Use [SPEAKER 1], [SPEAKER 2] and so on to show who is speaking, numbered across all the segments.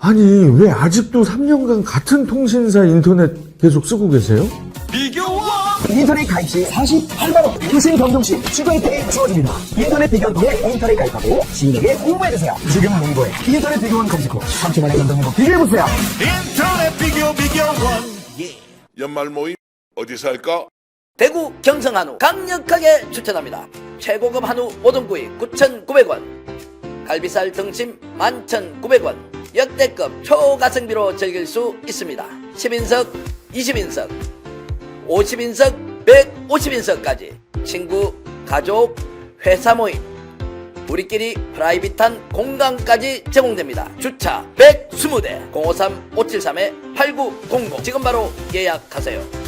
[SPEAKER 1] 아니, 왜 아직도 3년간 같은 통신사 인터넷 계속 쓰고 계세요?
[SPEAKER 2] 인터넷 가입 시 48만원 교신 경정 시 추가 혜택이 주어집니다. 인터넷 비교원 통해 인터넷 가입하고 신나게 공부해주세요. 지금 문고에 인터넷 비교원 검색 후 3초만에 감동하고 비교해보세요.
[SPEAKER 3] 인터넷 비교원. 연말 모임 어디서 할까?
[SPEAKER 4] 대구 경성 한우 강력하게 추천합니다. 최고급 한우 모듬구이 9,900원, 갈비살 등심 11,900원, 역대급 초가성비로 즐길 수 있습니다. 10인석, 20인석, 50인석, 150인석까지 친구, 가족, 회사 모임, 우리끼리 프라이빗한 공간까지 제공됩니다. 주차 120대 053-573-8900 지금 바로 예약하세요.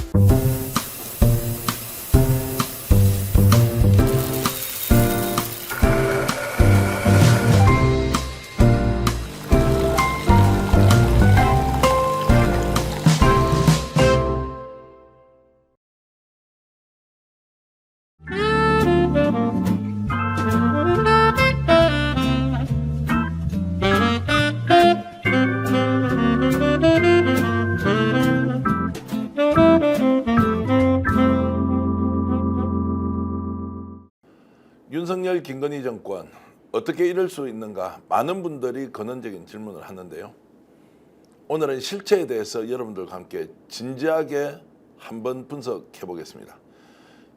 [SPEAKER 3] 윤석열 김건희 정권 어떻게 이럴 수 있는가 많은 분들이 근원적인 질문을 하는데요. 오늘은 실체에 대해서 여러분들과 함께 진지하게 한번 분석해 보겠습니다.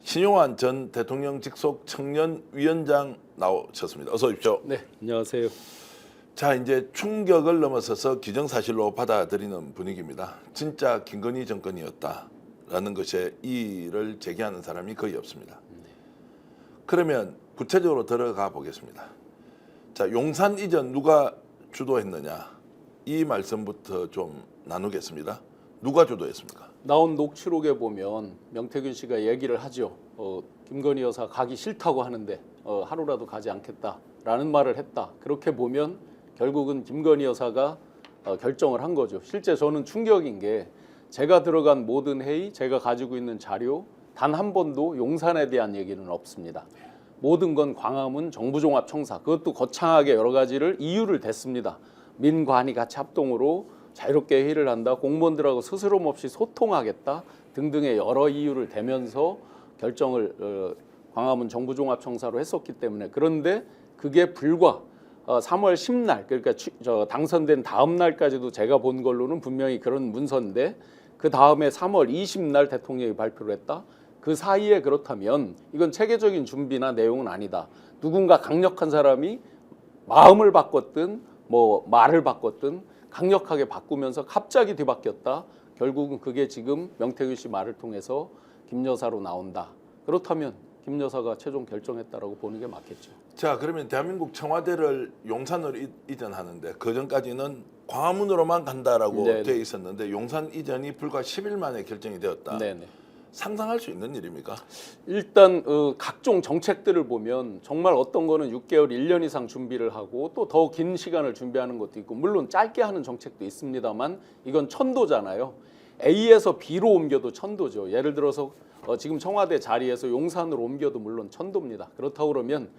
[SPEAKER 3] 신용환 전 대통령 직속 청년위원장 나오셨습니다. 어서 오십시오.
[SPEAKER 5] 네, 안녕하세요.
[SPEAKER 3] 자, 이제 충격을 넘어서서 기정사실로 받아들이는 분위기입니다. 진짜 김건희 정권이었다라는 것에 이의를 제기하는 사람이 거의 없습니다. 그러면 구체적으로 들어가 보겠습니다. 자, 용산 이전 누가 주도했느냐, 이 말씀부터 좀 나누겠습니다. 누가 주도했습니까?
[SPEAKER 5] 나온 녹취록에 보면 명태균 씨가 얘기를 하죠. 김건희 여사 가기 싫다고 하는데 하루라도 가지 않겠다라는 말을 했다. 그렇게 보면 결국은 김건희 여사가 결정을 한 거죠. 실제 저는 충격인 게 제가 들어간 모든 회의, 제가 가지고 있는 자료 단 한 번도 용산에 대한 얘기는 없습니다. 모든 건 광화문 정부종합청사, 그것도 거창하게 여러 가지를 이유를 댔습니다. 민관이 같이 합동으로 자유롭게 회의를 한다, 공무원들하고 스스럼 없이 소통하겠다 등등의 여러 이유를 대면서 결정을 광화문 정부종합청사로 했었기 때문에, 그런데 그게 불과 3월 10날, 그러니까 당선된 다음 날까지도 제가 본 걸로는 분명히 그런 문서인데, 그 다음에 3월 20날 대통령이 발표를 했다. 그 사이에 그렇다면 이건 체계적인 준비나 내용은 아니다. 누군가 강력한 사람이 마음을 바꿨든 뭐 말을 바꿨든 강력하게 바꾸면서 갑자기 뒤바뀌었다. 결국은 그게 지금 명태균 씨 말을 통해서 김 여사로 나온다. 그렇다면 김 여사가 최종 결정했다라고 보는 게 맞겠죠.
[SPEAKER 3] 자, 그러면 대한민국 청와대를 용산으로 이전하는데 그 전까지는 광화문으로만 간다라고
[SPEAKER 5] 네네.
[SPEAKER 3] 되어 있었는데 용산 이전이 불과 10일 만에 결정이 되었다.
[SPEAKER 5] 네네.
[SPEAKER 3] 상상할 수 있는 일입니까?
[SPEAKER 5] 일단 각종 정책들을 보면 정말 어떤 거는 6개월, 1년 이상 준비를 하고 또 더 긴 시간을 준비하는 것도 있고, 물론 짧게 하는 정책도 있습니다만 이건 천도잖아요. A에서 B로 옮겨도 천도죠. 예를 들어서 지금 청와대 자리에서 용산으로 옮겨도 물론 천도입니다. 그렇다고 그러면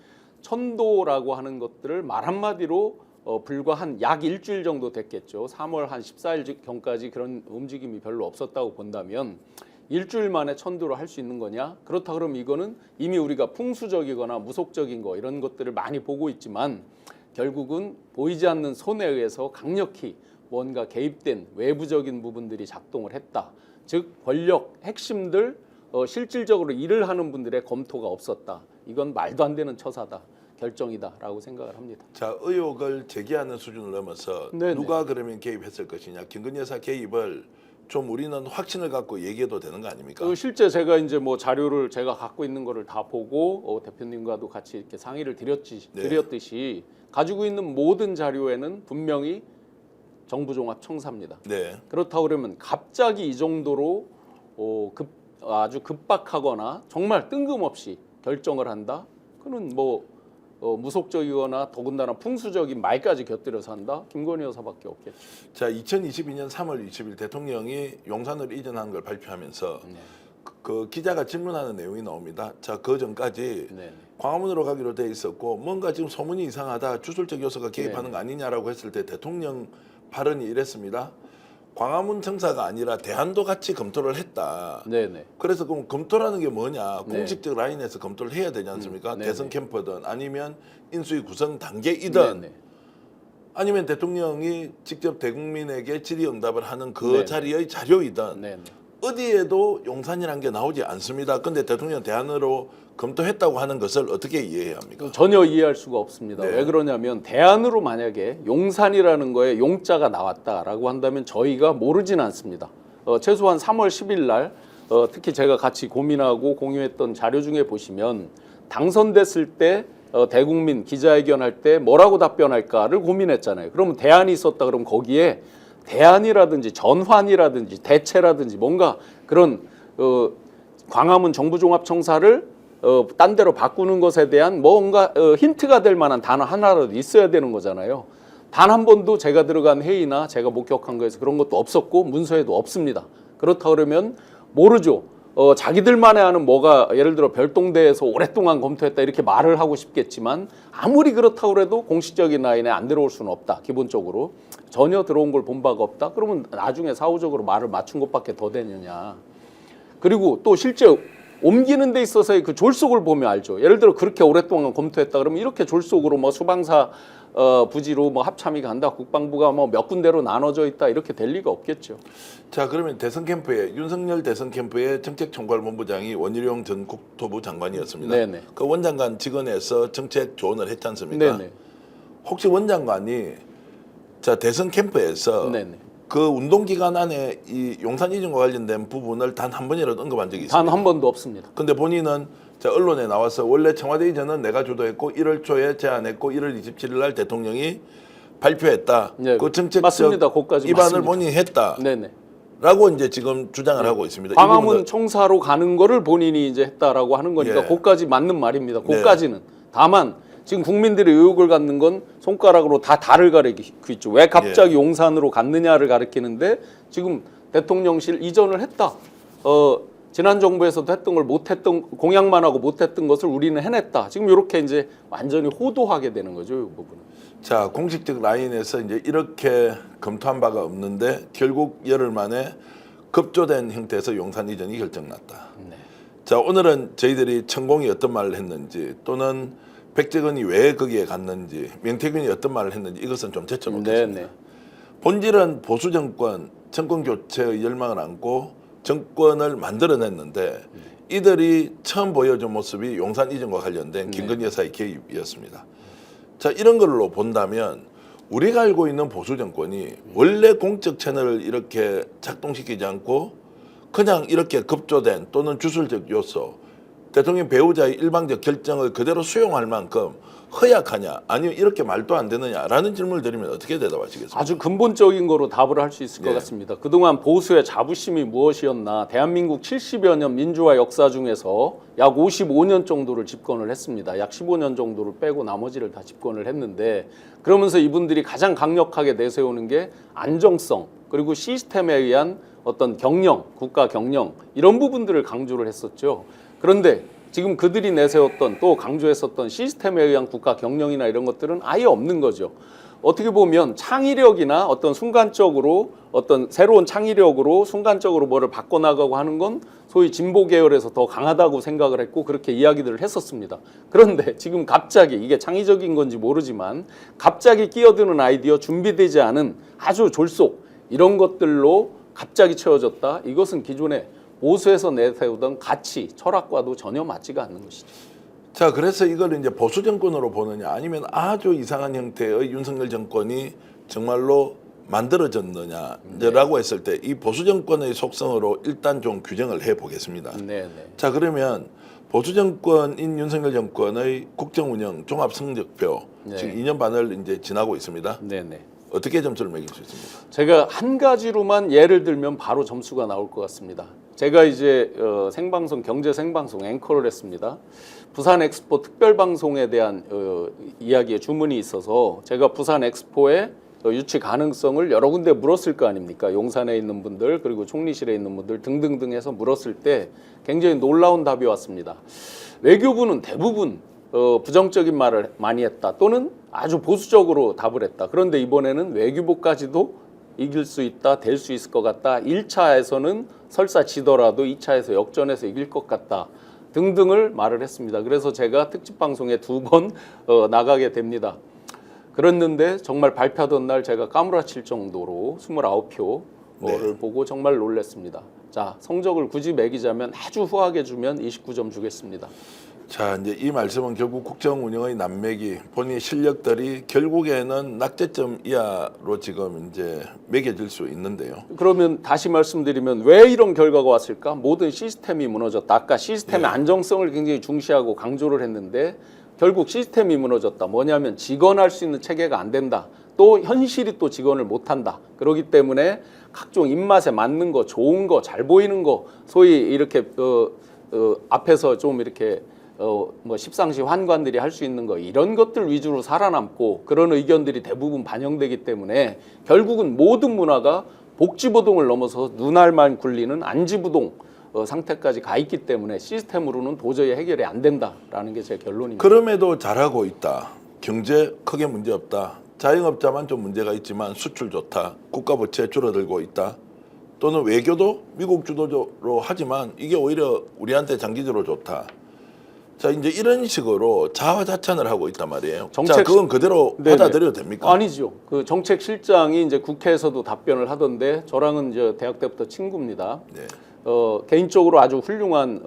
[SPEAKER 5] 천도라고 하는 것들을 말 한마디로 불과 한 약 일주일 정도 됐겠죠. 3월 한 14일 경까지 그런 움직임이 별로 없었다고 본다면 일주일 만에 천도를 할 수 있는 거냐? 그렇다 그러면 이거는 이미 우리가 풍수적이거나 무속적인 거 이런 것들을 많이 보고 있지만 결국은 보이지 않는 손에 의해서 강력히 뭔가 개입된 외부적인 부분들이 작동을 했다. 즉 권력 핵심들, 실질적으로 일을 하는 분들의 검토가 없었다. 이건 말도 안 되는 처사다. 결정이다라고 생각을 합니다.
[SPEAKER 3] 자, 의혹을 제기하는 수준을 넘어서
[SPEAKER 5] 네네.
[SPEAKER 3] 누가 그러면 개입했을 것이냐, 김건희 여사 개입을 좀 우리는 확신을 갖고 얘기해도 되는 거 아닙니까?
[SPEAKER 5] 실제 제가 이제 뭐 자료를 제가 갖고 있는 거를 다 보고 대표님과도 같이 이렇게 상의를 드렸듯이 가지고 있는 모든 자료에는 분명히 정부종합청사입니다.
[SPEAKER 3] 네.
[SPEAKER 5] 그렇다고 그러면 갑자기 이 정도로 아주 급박하거나 정말 뜬금없이 결정을 한다? 그는 뭐 무속적이거나 더군다나 풍수적인 말까지 곁들여서 한다? 김건희 여사밖에 없겠죠.
[SPEAKER 3] 자, 2022년 3월 20일 대통령이 용산으로 이전한 걸 발표하면서 그 기자가 질문하는 내용이 나옵니다. 자, 그 전까지
[SPEAKER 5] 네.
[SPEAKER 3] 광화문으로 가기로 돼 있었고 뭔가 지금 소문이 이상하다, 주술적 요소가 개입하는
[SPEAKER 5] 네.
[SPEAKER 3] 거 아니냐라고 했을 때 대통령 발언이 이랬습니다. 광화문 청사가 아니라 대안도 같이 검토를 했다.
[SPEAKER 5] 네네.
[SPEAKER 3] 그래서 그럼 검토라는 게 뭐냐?
[SPEAKER 5] 네.
[SPEAKER 3] 공식적 라인에서 검토를 해야 되지 않습니까?
[SPEAKER 5] 네네.
[SPEAKER 3] 대선 캠프든 아니면 인수위 구성 단계이든
[SPEAKER 5] 네네.
[SPEAKER 3] 아니면 대통령이 직접 대국민에게 질의응답을 하는 그
[SPEAKER 5] 네네.
[SPEAKER 3] 자리의 자료이든
[SPEAKER 5] 네네.
[SPEAKER 3] 어디에도 용산이라는 게 나오지 않습니다. 근데 대통령 대안으로 검토했다고 하는 것을 어떻게 이해해야 합니까?
[SPEAKER 5] 전혀 이해할 수가 없습니다.
[SPEAKER 3] 네.
[SPEAKER 5] 왜 그러냐면 대안으로 만약에 용산이라는 거에 용자가 나왔다라고 한다면 저희가 모르진 않습니다. 최소한 3월 10일 날 특히 제가 같이 고민하고 공유했던 자료 중에 보시면 당선됐을 때 대국민 기자회견할 때 뭐라고 답변할까를 고민했잖아요. 그러면 대안이 있었다 그러면 거기에 대안이라든지 전환이라든지 대체라든지 뭔가 그런 광화문 정부종합청사를 딴 데로 바꾸는 것에 대한 뭔가 힌트가 될 만한 단어 하나라도 있어야 되는 거잖아요. 단 한 번도 제가 들어간 회의나 제가 목격한 거에서 그런 것도 없었고 문서에도 없습니다. 그렇다 그러면 모르죠. 자기들만의 아는 뭐가 예를 들어 별동대에서 오랫동안 검토했다 이렇게 말을 하고 싶겠지만 아무리 그렇다고 해도 공식적인 라인에 안 들어올 수는 없다. 기본적으로 전혀 들어온 걸 본 바가 없다. 그러면 나중에 사후적으로 말을 맞춘 것밖에 더 되느냐. 그리고 또 실제 옮기는 데 있어서의 그 졸속을 보면 알죠. 예를 들어 그렇게 오랫동안 검토했다 그러면 이렇게 졸속으로 뭐 수방사 부지로 뭐 합참이 간다, 국방부가 뭐 몇 군데로 나눠져 있다 이렇게 될 리가 없겠죠.
[SPEAKER 3] 자, 그러면 대선 캠프에 윤석열 대선 캠프의 정책총괄본부장이 원희룡 전 국토부 장관이었습니다.
[SPEAKER 5] 네네.
[SPEAKER 3] 그 원장관 직원에서 정책 조언을 했지 않습니까?
[SPEAKER 5] 네네.
[SPEAKER 3] 혹시 원장관이 자 대선 캠프에서
[SPEAKER 5] 네네.
[SPEAKER 3] 그 운동 기간 안에 이 용산 이전과 관련된 부분을 단 한 번이라도 언급한 적이 있습니다.
[SPEAKER 5] 단 한 번도 없습니다.
[SPEAKER 3] 근데 본인은 자 언론에 나와서 원래 청와대 이전은 내가 주도했고 1월 초에 제안했고 1월 27일 날 대통령이 발표했다.
[SPEAKER 5] 네,
[SPEAKER 3] 그 정책적
[SPEAKER 5] 맞습니다. 그것까지
[SPEAKER 3] 입안을
[SPEAKER 5] 맞습니다.
[SPEAKER 3] 본인이 했다.
[SPEAKER 5] 네네.
[SPEAKER 3] 라고 이제 지금 주장을 하고 있습니다. 이
[SPEAKER 5] 광화문
[SPEAKER 3] 부분은-
[SPEAKER 5] 청사로 가는 거를 본인이 이제 했다라고 하는 거니까
[SPEAKER 3] 예.
[SPEAKER 5] 그까지 맞는 말입니다.
[SPEAKER 3] 네.
[SPEAKER 5] 그까지는. 다만 지금 국민들이 의혹을 갖는 건 손가락으로 다 달을 가리키고 있죠. 왜 갑자기 용산으로 갔느냐를 가리키는데 지금 대통령실 이전을 했다. 지난 정부에서도 했던 걸 못했던 공약만 하고 못했던 것을 우리는 해냈다. 지금 이렇게 이제 완전히 호도하게 되는 거죠, 이 부분은.
[SPEAKER 3] 자 공식적 라인에서 이제 이렇게 검토한 바가 없는데 결국 열흘 만에 급조된 형태에서 용산 이전이 결정났다.
[SPEAKER 5] 네.
[SPEAKER 3] 자 오늘은 저희들이 천공이 어떤 말을 했는지 또는 백재건이 왜 거기에 갔는지 명태균이 어떤 말을 했는지 이것은 좀 제쳐놓겠습니다.
[SPEAKER 5] 네네.
[SPEAKER 3] 본질은 보수 정권 정권 교체의 열망을 안고 정권을 만들어냈는데 이들이 처음 보여준 모습이 용산 이전과 관련된 김건희 여사의 개입이었습니다. 자 이런 걸로 본다면 우리가 알고 있는 보수 정권이 원래 공적 채널을 이렇게 작동시키지 않고 그냥 이렇게 급조된 또는 주술적 요소 대통령 배우자의 일방적 결정을 그대로 수용할 만큼 허약하냐 아니면 이렇게 말도 안 되느냐라는 질문을 드리면 어떻게 대답하시겠습니까?
[SPEAKER 5] 아주 근본적인 거로 답을 할 수 있을 것
[SPEAKER 3] 예.
[SPEAKER 5] 같습니다. 그동안 보수의 자부심이 무엇이었나. 대한민국 70여 년 민주화 역사 중에서 약 55년 정도를 집권을 했습니다. 약 15년 정도를 빼고 나머지를 다 집권을 했는데 그러면서 이분들이 가장 강력하게 내세우는 게 안정성 그리고 시스템에 의한 어떤 경영, 국가 경영 이런 부분들을 강조를 했었죠. 그런데 지금 그들이 내세웠던 또 강조했었던 시스템에 의한 국가 경영이나 이런 것들은 아예 없는 거죠. 어떻게 보면 창의력이나 어떤 순간적으로 어떤 새로운 창의력으로 순간적으로 뭐를 바꿔나가고 하는 건 소위 진보 계열에서 더 강하다고 생각을 했고 그렇게 이야기들을 했었습니다. 그런데 지금 갑자기 이게 창의적인 건지 모르지만 갑자기 끼어드는 아이디어 준비되지 않은 아주 졸속 이런 것들로 갑자기 채워졌다. 이것은 기존에 보수에서 내세우던 가치, 철학과도 전혀 맞지가 않는 것이죠.
[SPEAKER 3] 자, 그래서 이걸 이제 보수 정권으로 보느냐 아니면 아주 이상한 형태의 윤석열 정권이 정말로 만들어졌느냐라고 했을 때 이 보수 정권의 속성으로 일단 좀 규정을 해 보겠습니다.
[SPEAKER 5] 네.
[SPEAKER 3] 자, 그러면 보수 정권인 윤석열 정권의 국정 운영 종합 성적표
[SPEAKER 5] 네.
[SPEAKER 3] 지금 2년 반을 이제 지나고 있습니다.
[SPEAKER 5] 네네.
[SPEAKER 3] 어떻게 점수를 매길 수 있습니까?
[SPEAKER 5] 제가 한 가지로만 예를 들면 바로 점수가 나올 것 같습니다. 제가 이제 생방송 경제 생방송 앵커를 했습니다. 부산 엑스포 특별 방송에 대한 이야기에 주문이 있어서 제가 부산 엑스포의 유치 가능성을 여러 군데 물었을 거 아닙니까? 용산에 있는 분들 그리고 총리실에 있는 분들 등등등 해서 물었을 때 굉장히 놀라운 답이 왔습니다. 외교부는 대부분 부정적인 말을 많이 했다 또는 아주 보수적으로 답을 했다. 그런데 이번에는 외교부까지도 이길 수 있다, 될 수 있을 것 같다. 1차에서는 설사 지더라도 2차에서 역전해서 이길 것 같다. 등등을 말을 했습니다. 그래서 제가 특집 방송에 2번 나가게 됩니다. 그랬는데 정말 발표하던 날 제가 까무라칠 정도로 29표를 보고 정말 놀랐습니다. 자, 성적을 굳이 매기자면 아주 후하게 주면 29점 주겠습니다.
[SPEAKER 3] 자, 이제 이 말씀은 결국 국정 운영의 난맥이 본인의 실력들이 결국에는 낙제점 이하로 지금 이제 매겨질 수 있는데요.
[SPEAKER 5] 그러면 다시 말씀드리면 왜 이런 결과가 왔을까? 모든 시스템이 무너졌다. 아까 시스템의 안정성을 굉장히 중시하고 강조를 했는데 결국 시스템이 무너졌다. 뭐냐면 직언할 수 있는 체계가 안 된다. 또 현실이 또 직언을 못한다. 그렇기 때문에 각종 입맛에 맞는 거, 좋은 거, 잘 보이는 거, 소위 이렇게 앞에서 좀 이렇게 뭐 십상시 환관들이 할 수 있는 거 이런 것들 위주로 살아남고 그런 의견들이 대부분 반영되기 때문에 결국은 모든 문화가 복지부동을 넘어서 눈알만 굴리는 안지부동 상태까지 가 있기 때문에 시스템으로는 도저히 해결이 안 된다라는 게 제 결론입니다.
[SPEAKER 3] 그럼에도 잘하고 있다. 경제 크게 문제 없다. 자영업자만 좀 문제가 있지만 수출 좋다. 국가 부채 줄어들고 있다. 또는 외교도 미국 주도로 하지만 이게 오히려 우리한테 장기적으로 좋다. 자, 이제 이런 식으로 자화자찬을 하고 있단 말이에요. 자, 그건 그대로 받아들여도 됩니까?
[SPEAKER 5] 아니죠. 그 정책실장이 이제 국회에서도 답변을 하던데 저랑은 이제 대학 때부터 친구입니다.
[SPEAKER 3] 네.
[SPEAKER 5] 개인적으로 아주 훌륭한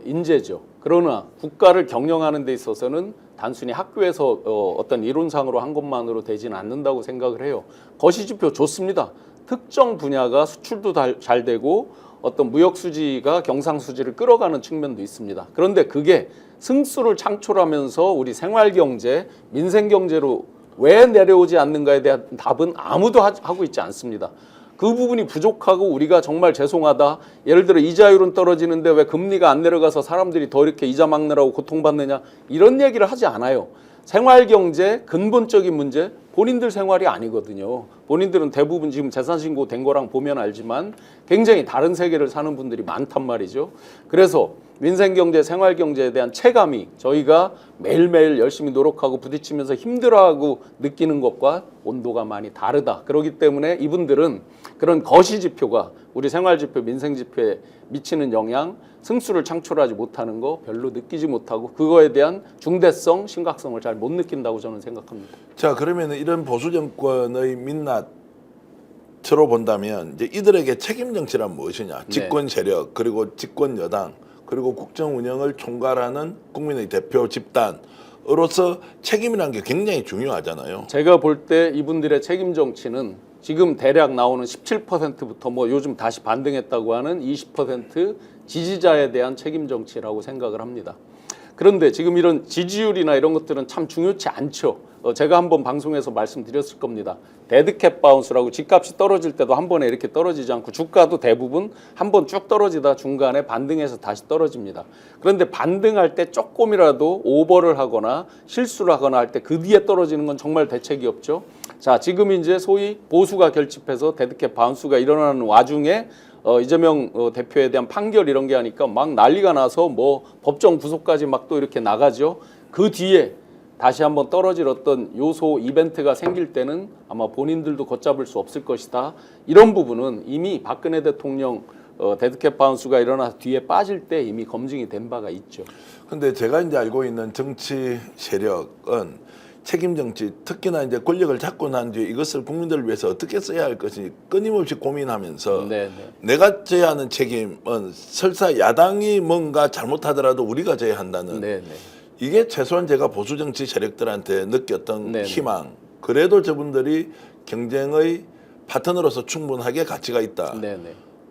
[SPEAKER 5] 인재죠. 그러나 국가를 경영하는 데 있어서는 단순히 학교에서 어떤 이론상으로 한 것만으로 되지는 않는다고 생각을 해요. 거시지표 좋습니다. 특정 분야가 수출도 잘 되고 어떤 무역 수지가 경상 수지를 끌어가는 측면도 있습니다. 그런데 그게 승수를 창출하면서 우리 생활 경제, 민생 경제로 왜 내려오지 않는가에 대한 답은 아무도 하고 있지 않습니다. 그 부분이 부족하고 우리가 정말 죄송하다. 예를 들어 이자율은 떨어지는데 왜 금리가 안 내려가서 사람들이 더 이렇게 이자 막느라고 고통받느냐 이런 얘기를 하지 않아요. 생활경제 근본적인 문제 본인들 생활이 아니거든요. 본인들은 대부분 지금 재산신고 된 거랑 보면 알지만 굉장히 다른 세계를 사는 분들이 많단 말이죠. 그래서 민생경제, 생활경제에 대한 체감이 저희가 매일매일 열심히 노력하고 부딪히면서 힘들어하고 느끼는 것과 온도가 많이 다르다. 그렇기 때문에 이분들은 그런 거시지표가 우리 생활지표, 민생지표에 미치는 영향, 승수를 창출하지 못하는 거 별로 느끼지 못하고 그거에 대한 중대성, 심각성을 잘 못 느낀다고 저는 생각합니다.
[SPEAKER 3] 자, 그러면 이런 보수 정권의 민낯으로 본다면 이제 이들에게 책임 정치란 무엇이냐? 집권 세력 그리고 집권 여당 그리고 국정 운영을 총괄하는 국민의 대표 집단으로서 책임이라는 게 굉장히 중요하잖아요.
[SPEAKER 5] 제가 볼 때 이분들의 책임 정치는 지금 대략 나오는 17%부터 뭐 요즘 다시 반등했다고 하는 20% 지지자에 대한 책임 정치라고 생각을 합니다. 그런데 지금 이런 지지율이나 이런 것들은 참 중요치 않죠. 제가 한번 방송에서 말씀드렸을 겁니다. 데드캣 바운스라고 집값이 떨어질 때도 한 번에 이렇게 떨어지지 않고 주가도 대부분 한 번 쭉 떨어지다 중간에 반등해서 다시 떨어집니다. 그런데 반등할 때 조금이라도 오버를 하거나 실수를 하거나 할 때 그 뒤에 떨어지는 건 정말 대책이 없죠. 자, 지금 이제 소위 보수가 결집해서 데드캣 바운스가 일어나는 와중에 이재명 대표에 대한 판결 이런 게 하니까 막 난리가 나서 뭐 법정 구속까지 막 또 이렇게 나가죠. 그 뒤에 다시 한번 떨어질 어떤 요소 이벤트가 생길 때는 아마 본인들도 걷잡을 수 없을 것이다. 이런 부분은 이미 박근혜 대통령 데드캣 바운스가 일어나서 뒤에 빠질 때 이미 검증이 된 바가 있죠.
[SPEAKER 3] 근데 제가 이제 알고 있는 정치 세력은 책임 정치, 특히나 이제 권력을 잡고 난 뒤에 이것을 국민들을 위해서 어떻게 써야 할 것인지 끊임없이 고민하면서 내가 져야 하는 책임은 설사 야당이 뭔가 잘못하더라도 우리가 져야 한다는 이게 최소한 제가 보수 정치 세력들한테 느꼈던 희망. 그래도 저분들이 경쟁의 파트너로서 충분하게 가치가 있다.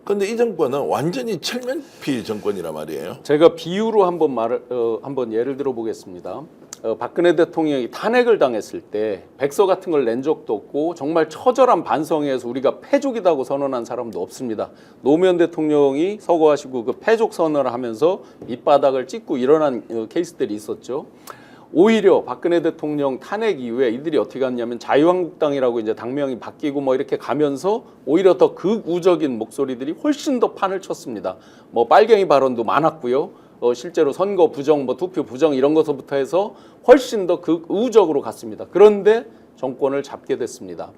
[SPEAKER 3] 그런데 이 정권은 완전히 철면피 정권이란 말이에요.
[SPEAKER 5] 제가 비유로 한번 예를 들어 보겠습니다. 박근혜 대통령이 탄핵을 당했을 때 백서 같은 걸 낸 적도 없고 정말 처절한 반성회에서 우리가 패족이라고 선언한 사람도 없습니다. 노무현 대통령이 서거하시고 그 패족 선언을 하면서 밑바닥을 찍고 일어난 케이스들이 있었죠. 오히려 박근혜 대통령 탄핵 이후에 이들이 어떻게 갔냐면 자유한국당이라고 이제 당명이 바뀌고 뭐 이렇게 가면서 오히려 더 극우적인 목소리들이 훨씬 더 판을 쳤습니다. 뭐 빨갱이 발언도 많았고요. 실제로 선거 부정, 뭐 투표 부정 이런 것부터 해서 훨씬 더 극우적으로 갔습니다. 그런데 정권을 잡게 됐습니다.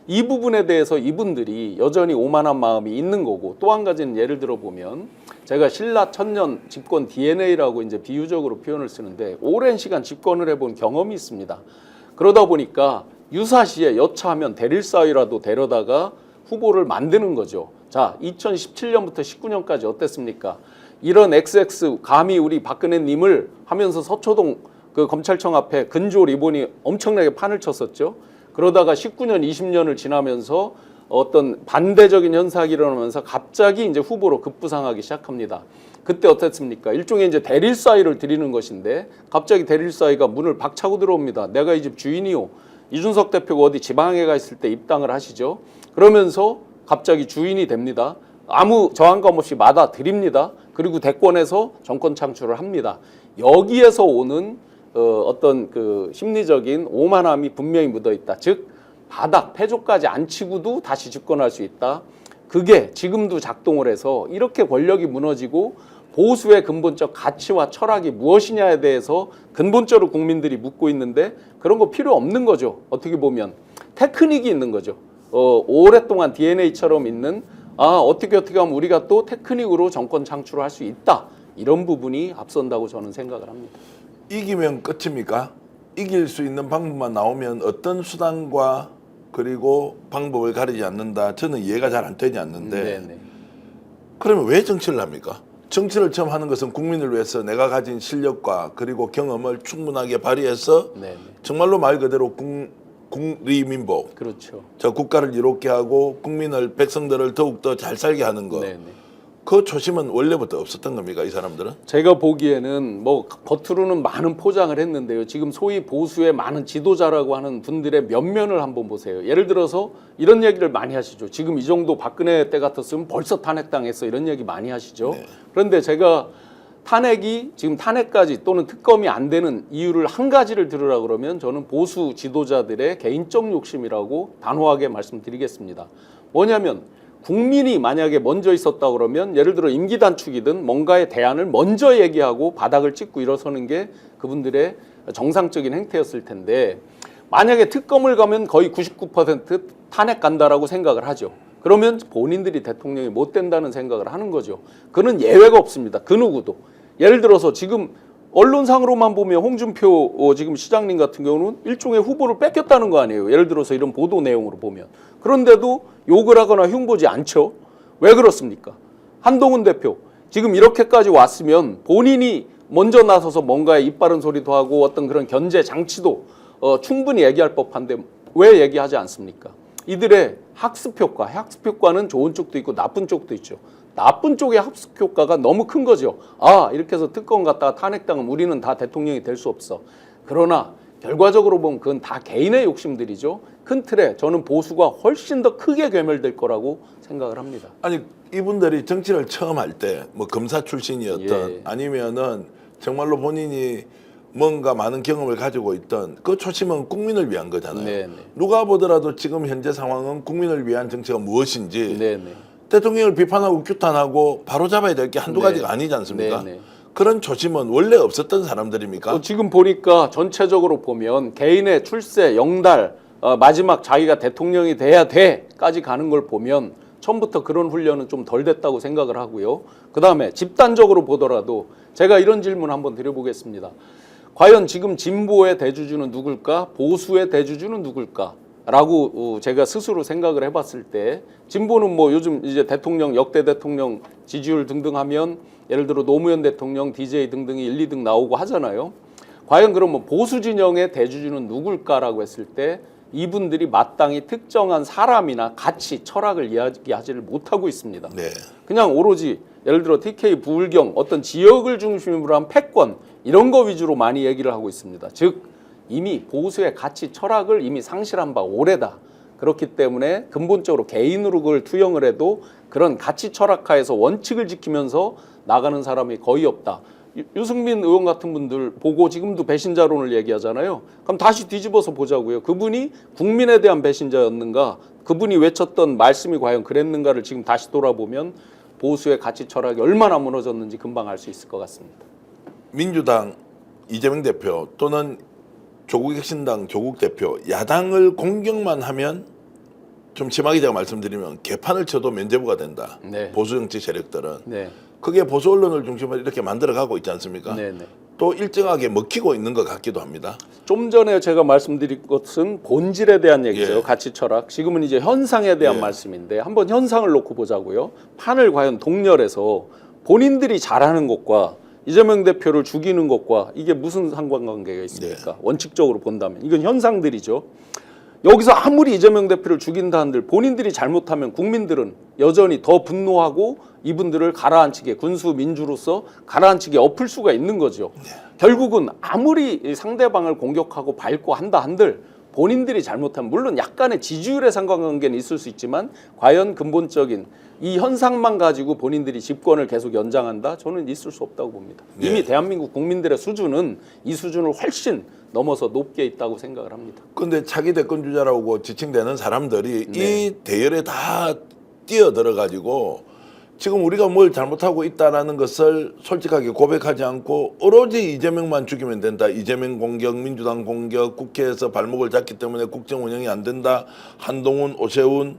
[SPEAKER 5] 이 부분에 대해서 이분들이 여전히 오만한 마음이 있는 거고, 또 한 가지는 예를 들어 보면 제가 신라 천년 집권 DNA라고 이제 비유적으로 표현을 쓰는데, 오랜 시간 집권을 해본 경험이 있습니다. 그러다 보니까 유사시에 여차하면 대릴사위라도 데려다가 후보를 만드는 거죠. 자, 2017년부터 19년까지 어땠습니까? 이런 XX 감히 우리 박근혜님을 하면서 서초동 그 검찰청 앞에 근조 리본이 엄청나게 판을 쳤었죠. 그러다가 19년, 20년을 지나면서 어떤 반대적인 현상이 일어나면서 갑자기 이제 후보로 급부상하기 시작합니다. 그때 어땠습니까? 일종의 이제 대릴사위를 드리는 것인데, 갑자기 대릴사위가 문을 박차고 들어옵니다. 내가 이 집 주인이요. 이준석 대표가 어디 지방에 가 있을 때 입당을 하시죠. 그러면서 갑자기 주인이 됩니다. 아무 저항감 없이 받아 드립니다. 그리고 대권에서 정권 창출을 합니다. 여기에서 오는 어떤 그 심리적인 오만함이 분명히 묻어 있다. 즉 바닥 패조까지 안 치고도 다시 집권할 수 있다. 그게 지금도 작동을 해서 이렇게 권력이 무너지고 보수의 근본적 가치와 철학이 무엇이냐에 대해서 근본적으로 국민들이 묻고 있는데, 그런 거 필요 없는 거죠. 어떻게 보면 테크닉이 있는 거죠. 오랫동안 DNA처럼 있는, 어떻게 하면 우리가 또 테크닉으로 정권 창출을 할 수 있다. 이런 부분이 앞선다고 저는 생각을 합니다.
[SPEAKER 3] 이기면 끝입니까? 이길 수 있는 방법만 나오면 어떤 수단과 그리고 방법을 가리지 않는다. 저는 이해가 잘 안 되지 않는데,
[SPEAKER 5] 네네.
[SPEAKER 3] 그러면 왜 정치를 합니까? 정치를 처음 하는 것은 국민을 위해서 내가 가진 실력과 그리고 경험을 충분하게 발휘해서
[SPEAKER 5] 네네.
[SPEAKER 3] 정말로 말 그대로 국리민복,
[SPEAKER 5] 그렇죠.
[SPEAKER 3] 저 국가를 이롭게 하고 국민을, 백성들을 더욱더 잘 살게 하는 것.
[SPEAKER 5] 네네.
[SPEAKER 3] 그 초심은 원래부터 없었던 겁니까, 이 사람들은?
[SPEAKER 5] 제가 보기에는 뭐 겉으로는 많은 포장을 했는데요. 지금 소위 보수의 많은 지도자라고 하는 분들의 면면을 한번 보세요. 예를 들어서 이런 얘기를 많이 하시죠. 지금 이 정도 박근혜 때 같았으면 벌써 탄핵당했어, 이런 얘기 많이 하시죠.
[SPEAKER 3] 네.
[SPEAKER 5] 그런데 제가 탄핵이 지금 탄핵까지 또는 특검이 안 되는 이유를 한 가지를 들으라 그러면 저는 보수 지도자들의 개인적 욕심이라고 단호하게 말씀드리겠습니다. 뭐냐면 국민이 만약에 먼저 있었다 그러면, 예를 들어 임기 단축이든 뭔가의 대안을 먼저 얘기하고 바닥을 찍고 일어서는 게 그분들의 정상적인 행태였을 텐데, 만약에 특검을 가면 거의 99% 탄핵 간다라고 생각을 하죠. 그러면 본인들이 대통령이 못 된다는 생각을 하는 거죠. 그는 예외가 없습니다. 그 누구도. 예를 들어서 지금 언론상으로만 보면 홍준표 지금 시장님 같은 경우는 일종의 후보를 뺏겼다는 거 아니에요. 예를 들어서 이런 보도 내용으로 보면. 그런데도 욕을 하거나 흉보지 않죠. 왜 그렇습니까? 한동훈 대표 지금 이렇게까지 왔으면 본인이 먼저 나서서 뭔가 입 바른 소리도 하고 어떤 그런 견제 장치도 충분히 얘기할 법한데 왜 얘기하지 않습니까? 이들의 학습 효과는 좋은 쪽도 있고 나쁜 쪽도 있죠. 나쁜 쪽의 학습 효과가 너무 큰 거죠. 이렇게 해서 특검 갔다가 탄핵당하면 우리는 다 대통령이 될 수 없어. 그러나 결과적으로 보면 그건 다 개인의 욕심들이죠. 큰 틀에 저는 보수가 훨씬 더 크게 괴멸될 거라고 생각을 합니다.
[SPEAKER 3] 아니, 이분들이 정치를 처음 할 때 뭐 검사 출신이었던,
[SPEAKER 5] 예.
[SPEAKER 3] 아니면은 정말로 본인이 뭔가 많은 경험을 가지고 있던 그 초심은 국민을 위한 거잖아요.
[SPEAKER 5] 네네.
[SPEAKER 3] 누가 보더라도 지금 현재 상황은 국민을 위한 정치가 무엇인지
[SPEAKER 5] 네네.
[SPEAKER 3] 대통령을 비판하고 규탄하고 바로잡아야 될 게 한두
[SPEAKER 5] 네.
[SPEAKER 3] 가지가 아니지 않습니까?
[SPEAKER 5] 네네.
[SPEAKER 3] 그런 초심은 원래 없었던 사람들입니까?
[SPEAKER 5] 지금 보니까 전체적으로 보면 개인의 출세, 영달, 마지막 자기가 대통령이 돼야 돼까지 가는 걸 보면 처음부터 그런 훈련은 좀 덜 됐다고 생각을 하고요. 그 다음에 집단적으로 보더라도 제가 이런 질문 한번 드려보겠습니다. 과연 지금 진보의 대주주는 누굴까? 보수의 대주주는 누굴까? 라고 제가 스스로 생각을 해봤을 때, 진보는 뭐 요즘 이제 대통령, 역대 대통령 지지율 등등 하면 예를 들어 노무현 대통령, DJ 등등이 1, 2등 나오고 하잖아요. 과연 그러면 보수 진영의 대주주는 누굴까라고 했을 때 이분들이 마땅히 특정한 사람이나 가치, 철학을 이야기하지를 못하고 있습니다.
[SPEAKER 3] 네.
[SPEAKER 5] 그냥 오로지 예를 들어 TK 부울경 어떤 지역을 중심으로 한 패권 이런 거 위주로 많이 얘기를 하고 있습니다. 즉 이미 보수의 가치, 철학을 이미 상실한 바 오래다. 그렇기 때문에 근본적으로 개인으로 그걸 투영을 해도 그런 가치 철학하에서 원칙을 지키면서 나가는 사람이 거의 없다. 유승민 의원 같은 분들 보고 지금도 배신자론을 얘기하잖아요. 그럼 다시 뒤집어서 보자고요. 그분이 국민에 대한 배신자였는가, 그분이 외쳤던 말씀이 과연 그랬는가를 지금 다시 돌아보면 보수의 가치 철학이 얼마나 무너졌는지 금방 알 수 있을 것 같습니다.
[SPEAKER 3] 민주당 이재명 대표 또는 조국혁신당 조국 대표, 야당을 공격만 하면 좀 심하게 제가 말씀드리면 개판을 쳐도 면죄부가 된다.
[SPEAKER 5] 네.
[SPEAKER 3] 보수 정치 세력들은
[SPEAKER 5] 네.
[SPEAKER 3] 그게 보수 언론을 중심으로 이렇게 만들어가고 있지 않습니까?
[SPEAKER 5] 네, 네.
[SPEAKER 3] 또 일정하게 먹히고 있는 것 같기도 합니다.
[SPEAKER 5] 좀 전에 제가 말씀드린 것은 본질에 대한 얘기죠.
[SPEAKER 3] 예.
[SPEAKER 5] 가치 철학. 지금은 이제 현상에 대한
[SPEAKER 3] 예.
[SPEAKER 5] 말씀인데 한번 현상을 놓고 보자고요. 판을 과연 동렬해서 본인들이 잘하는 것과 이재명 대표를 죽이는 것과 이게 무슨 상관관계가 있습니까?
[SPEAKER 3] 예.
[SPEAKER 5] 원칙적으로 본다면 이건 현상들이죠. 여기서 아무리 이재명 대표를 죽인다 한들 본인들이 잘못하면 국민들은 여전히 더 분노하고 이분들을 가라앉히게 군수 민주로서 가라앉히게 엎을 수가 있는 거죠. 결국은 아무리 이 상대방을 공격하고 밟고 한다 한들 본인들이 잘못하면 물론 약간의 지지율의 상관관계는 있을 수 있지만 과연 근본적인 이 현상만 가지고 본인들이 집권을 계속 연장한다? 저는 있을 수 없다고 봅니다. 이미 대한민국 국민들의 수준은 이 수준을 훨씬 넘어서 높게 있다고 생각을 합니다.
[SPEAKER 3] 근데 차기 대권 주자라고 지칭되는 사람들이 이 대열에 다 뛰어들어 가지고 지금 우리가 뭘 잘못하고 있다라는 것을 솔직하게 고백하지 않고 오로지 이재명만 죽이면 된다. 이재명 공격, 민주당 공격, 국회에서 발목을 잡기 때문에 국정 운영이 안 된다. 한동훈, 오세훈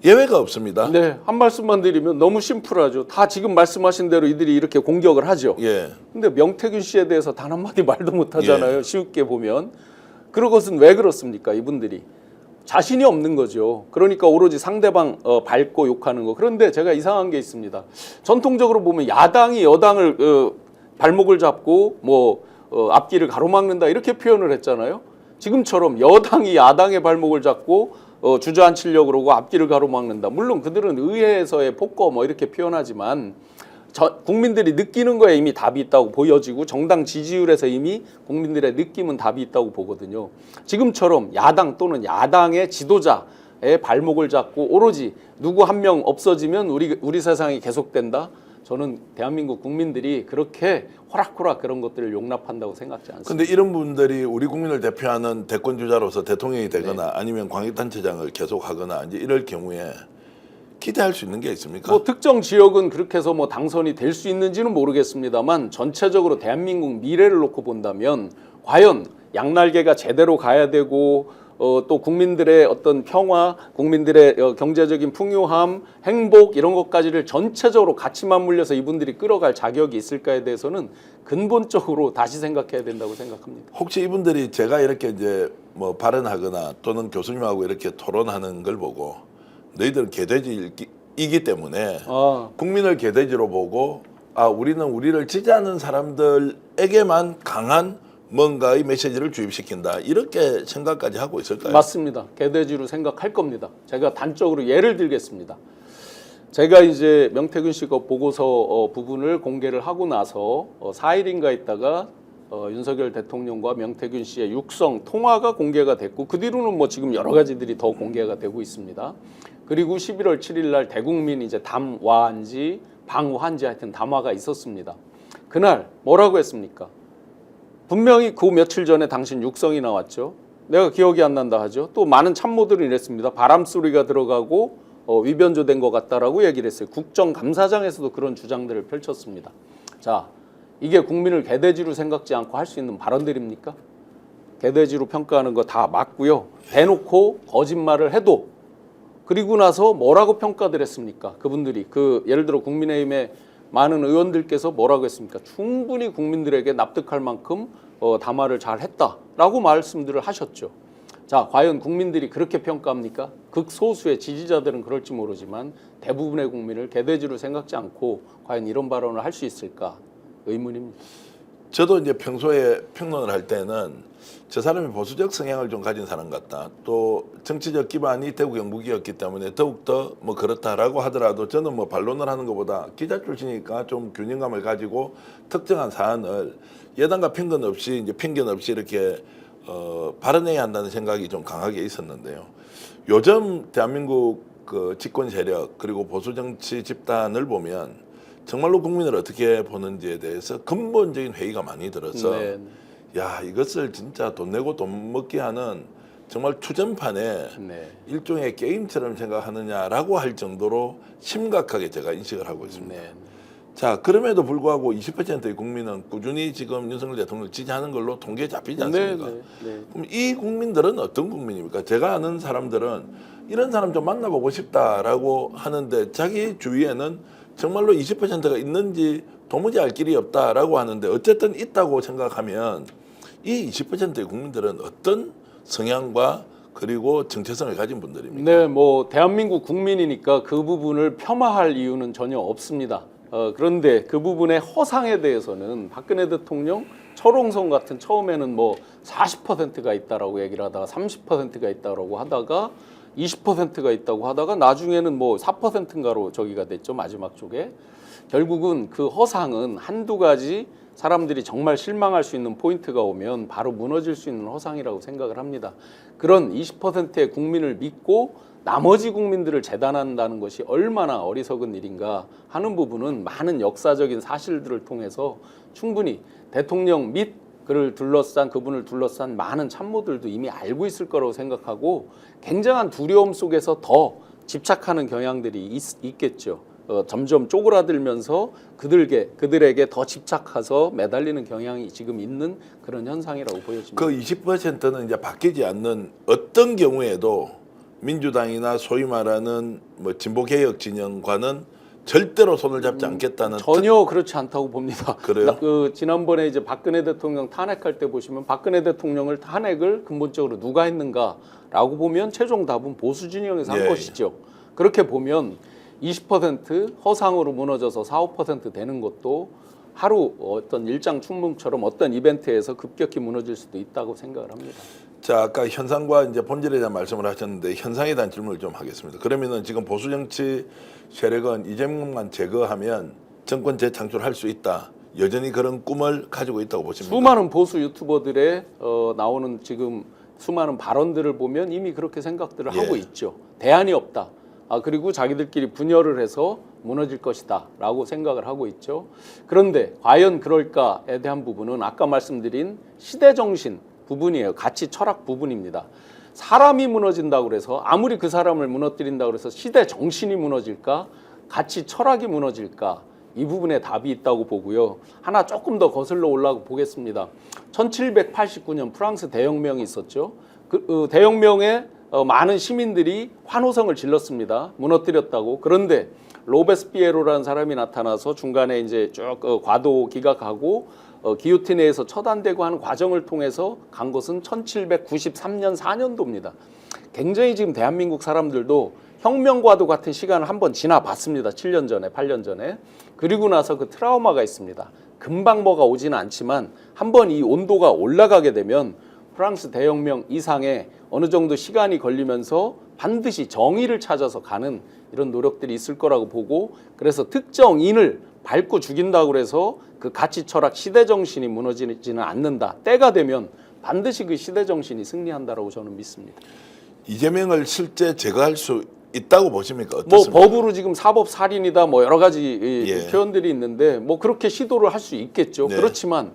[SPEAKER 3] 예외가 없습니다.
[SPEAKER 5] 네, 한 말씀만 드리면 너무 심플하죠. 다 지금 말씀하신 대로 이들이 이렇게 공격을 하죠.
[SPEAKER 3] 예.
[SPEAKER 5] 근데 명태균 씨에 대해서 단 한마디 말도 못 하잖아요.
[SPEAKER 3] 예.
[SPEAKER 5] 쉽게 보면. 그런 것은 왜 그렇습니까? 이분들이. 자신이 없는 거죠. 그러니까 오로지 상대방 밟고 욕하는 거. 그런데 제가 이상한 게 있습니다. 전통적으로 보면 야당이 여당을 발목을 잡고 앞길을 가로막는다 이렇게 표현을 했잖아요. 지금처럼 여당이 야당의 발목을 잡고 주저앉히려고 그러고 앞길을 가로막는다. 물론 그들은 의회에서의 폭거 이렇게 표현하지만 국민들이 느끼는 거에 이미 답이 있다고 보여지고 정당 지지율에서 이미 국민들의 느낌은 답이 있다고 보거든요. 지금처럼 야당 또는 야당의 지도자의 발목을 잡고 오로지 누구 한 명 없어지면 우리 세상이 계속된다. 저는 대한민국 국민들이 그렇게 호락호락 그런 것들을 용납한다고 생각지 않습니다.
[SPEAKER 3] 근데 이런 분들이 우리 국민을 대표하는 대권 주자로서 대통령이 되거나 아니면 광역단체장을 계속하거나 이제 이럴 경우에 기대할 수 있는 게 있습니까?
[SPEAKER 5] 특정 지역은 그렇게 해서 당선이 될 수 있는지는 모르겠습니다만 전체적으로 대한민국 미래를 놓고 본다면 과연 양날개가 제대로 가야 되고 또 국민들의 어떤 평화, 국민들의 경제적인 풍요함, 행복 이런 것까지를 전체적으로 같이 맞물려서 이분들이 끌어갈 자격이 있을까에 대해서는 근본적으로 다시 생각해야 된다고 생각합니다.
[SPEAKER 3] 혹시 이분들이 제가 이렇게 이제 발언하거나 또는 교수님하고 이렇게 토론하는 걸 보고 너희들은 개돼지이기 때문에 국민을 개돼지로 보고 우리는 우리를 지지하는 사람들에게만 강한 뭔가의 메시지를 주입시킨다. 이렇게 생각까지 하고 있을까요?
[SPEAKER 5] 맞습니다. 개돼지로 생각할 겁니다. 제가 단적으로 예를 들겠습니다. 제가 이제 명태균 씨 거 보고서 부분을 공개를 하고 나서 4일인가 있다가 윤석열 대통령과 명태균 씨의 육성 통화가 공개가 됐고 그 뒤로는 지금 여러 가지들이 더 공개가 되고 있습니다. 그리고 11월 7일 날 대국민 이제 담화한지 방화한지 하여튼 담화가 있었습니다. 그날 뭐라고 했습니까? 분명히 그 며칠 전에 당신 육성이 나왔죠. 내가 기억이 안 난다 하죠. 또 많은 참모들이 이랬습니다. 바람소리가 들어가고 위변조된 것 같다라고 얘기를 했어요. 국정감사장에서도 그런 주장들을 펼쳤습니다. 자, 이게 국민을 개돼지로 생각지 않고 할 수 있는 발언들입니까? 개돼지로 평가하는 거 다 맞고요. 대놓고 거짓말을 해도 그리고 나서 뭐라고 평가들 했습니까? 그분들이 예를 들어 국민의힘의 많은 의원들께서 뭐라고 했습니까? 충분히 국민들에게 납득할 만큼 담화를 잘 했다라고 말씀들을 하셨죠. 자, 과연 국민들이 그렇게 평가합니까? 극소수의 지지자들은 그럴지 모르지만 대부분의 국민을 개돼지로 생각지 않고 과연 이런 발언을 할 수 있을까? 의문입니다.
[SPEAKER 3] 저도 이제 평소에 평론을 할 때는 저 사람이 보수적 성향을 좀 가진 사람 같다. 또 정치적 기반이 대구 경북이었기 때문에 더욱더 그렇다라고 하더라도 저는 반론을 하는 것보다 기자 출신이니까 좀 균형감을 가지고 특정한 사안을 예단과 편견 없이 이렇게 발언해야 한다는 생각이 좀 강하게 있었는데요. 요즘 대한민국 집권 세력 그리고 보수 정치 집단을 보면 정말로 국민을 어떻게 보는지에 대해서 근본적인 회의가 많이 들어서 이것을 진짜 돈 내고 돈 먹게 하는 정말 투전판의 일종의 게임처럼 생각하느냐라고 할 정도로 심각하게 제가 인식을 하고 있습니다. 자, 그럼에도 불구하고 20%의 국민은 꾸준히 지금 윤석열 대통령을 지지하는 걸로 통계에 잡히지 않습니까?
[SPEAKER 5] 네.
[SPEAKER 3] 그럼 이 국민들은 어떤 국민입니까? 제가 아는 사람들은 이런 사람 좀 만나보고 싶다라고 하는데 자기 주위에는 정말로 20%가 있는지 도무지 알 길이 없다라고 하는데 어쨌든 있다고 생각하면 이 20%의 국민들은 어떤 성향과 그리고 정체성을 가진 분들입니까?
[SPEAKER 5] 네, 뭐 대한민국 국민이니까 그 부분을 폄하할 이유는 전혀 없습니다. 그런데 그 부분의 허상에 대해서는 박근혜 대통령 철옹성 같은 처음에는 뭐 40%가 있다라고 얘기를 하다가 30%가 있다라고 하다가 20%가 있다고 하다가 나중에는 뭐 4%인가로 저기가 됐죠. 마지막 쪽에. 결국은 그 허상은 한두 가지 사람들이 정말 실망할 수 있는 포인트가 오면 바로 무너질 수 있는 허상이라고 생각을 합니다. 그런 20%의 국민을 믿고 나머지 국민들을 재단한다는 것이 얼마나 어리석은 일인가 하는 부분은 많은 역사적인 사실들을 통해서 충분히 대통령 및 그분을 둘러싼 많은 참모들도 이미 알고 있을 거라고 생각하고 굉장한 두려움 속에서 더 집착하는 경향들이 있겠죠. 점점 쪼그라들면서 그들에게 더 집착해서 매달리는 경향이 지금 있는 그런 현상이라고 보여집니다.
[SPEAKER 3] 그 20%는 이제 바뀌지 않는 어떤 경우에도 민주당이나 소위 말하는 뭐 진보개혁 진영과는 절대로 손을 잡지 않겠다는
[SPEAKER 5] 전혀 그렇지 않다고 봅니다.
[SPEAKER 3] 그래요?
[SPEAKER 5] 지난번에 이제 박근혜 대통령 탄핵할 때 보시면 박근혜 대통령을 탄핵을 근본적으로 누가 했는가라고 보면 최종 답은 보수 진영에서 한
[SPEAKER 3] 예.
[SPEAKER 5] 것이죠. 그렇게 보면 20% 허상으로 무너져서 4, 5% 되는 것도 하루 어떤 일장 춘몽처럼 어떤 이벤트에서 급격히 무너질 수도 있다고 생각을 합니다.
[SPEAKER 3] 자, 아까 현상과 이제 본질에 대한 말씀을 하셨는데 현상에 대한 질문을 좀 하겠습니다. 그러면은 지금 보수 정치 세력은 이재명만 제거하면 정권 재창출할 수 있다. 여전히 그런 꿈을 가지고 있다고 보십니까?
[SPEAKER 5] 수많은 보수 유튜버들의 나오는 지금 수많은 발언들을 보면 이미 그렇게 생각들을
[SPEAKER 3] 예.
[SPEAKER 5] 하고 있죠. 대안이 없다. 그리고 자기들끼리 분열을 해서 무너질 것이다 라고 생각을 하고 있죠. 그런데 과연 그럴까에 대한 부분은 아까 말씀드린 시대정신 부분이에요. 가치 철학 부분입니다. 사람이 무너진다고 해서 아무리 그 사람을 무너뜨린다고 해서 시대정신이 무너질까? 가치 철학이 무너질까? 이 부분에 답이 있다고 보고요. 하나 조금 더 거슬러 올라가 보겠습니다. 1789년 프랑스 대혁명이 있었죠. 그 대혁명에 많은 시민들이 환호성을 질렀습니다. 무너뜨렸다고. 그런데 로베스피에로라는 사람이 나타나서 중간에 이제 쭉 과도 기각하고 기요티네에서 처단되고 하는 과정을 통해서 간 것은 1793년 4년도입니다. 굉장히 지금 대한민국 사람들도 혁명과도 같은 시간을 한번 지나봤습니다. 7년 전에, 8년 전에. 그리고 나서 그 트라우마가 있습니다. 금방 뭐가 오지는 않지만 한번 이 온도가 올라가게 되면 프랑스 대혁명 이상의 어느 정도 시간이 걸리면서 반드시 정의를 찾아서 가는 이런 노력들이 있을 거라고 보고, 그래서 특정인을 밟고 죽인다고 해서 그 가치 철학 시대정신이 무너지지는 않는다. 때가 되면 반드시 그 시대정신이 승리한다라고 저는 믿습니다.
[SPEAKER 3] 이재명을 실제 제거할 수 있다고 보십니까?
[SPEAKER 5] 뭐
[SPEAKER 3] 어떻습니까?
[SPEAKER 5] 법으로 지금 사법살인이다 뭐 여러 가지
[SPEAKER 3] 예.
[SPEAKER 5] 표현들이 있는데 뭐 그렇게 시도를 할 수 있겠죠.
[SPEAKER 3] 네.
[SPEAKER 5] 그렇지만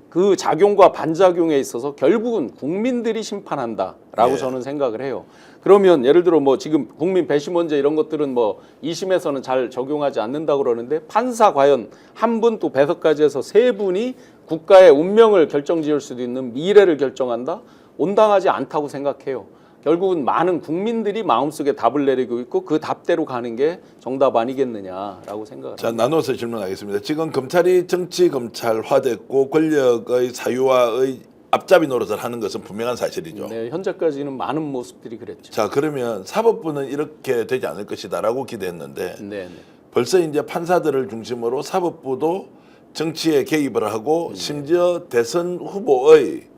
[SPEAKER 5] 그 작용과 반작용에 있어서 결국은 국민들이 심판한다라고
[SPEAKER 3] 예.
[SPEAKER 5] 저는 생각을 해요. 그러면 예를 들어 뭐 지금 국민 배심원제 이런 것들은 뭐 2심에서는 잘 적용하지 않는다고 그러는데 판사 과연 한 분 또 배석까지 해서 세 분이 국가의 운명을 결정지을 수도 있는 미래를 결정한다? 온당하지 않다고 생각해요. 결국은 많은 국민들이 마음속에 답을 내리고 있고 그 답대로 가는 게 정답 아니겠느냐라고 생각을
[SPEAKER 3] 자,
[SPEAKER 5] 합니다.
[SPEAKER 3] 나눠서 질문하겠습니다. 지금 검찰이 정치 검찰화됐고 권력의 사유화의 앞잡이 노릇을 하는 것은 분명한 사실이죠.
[SPEAKER 5] 네, 현재까지는 많은 모습들이 그랬죠.
[SPEAKER 3] 자, 그러면 사법부는 이렇게 되지 않을 것이다라고 기대했는데
[SPEAKER 5] 네.
[SPEAKER 3] 벌써 이제 판사들을 중심으로 사법부도 정치에 개입을 하고 심지어 대선 후보의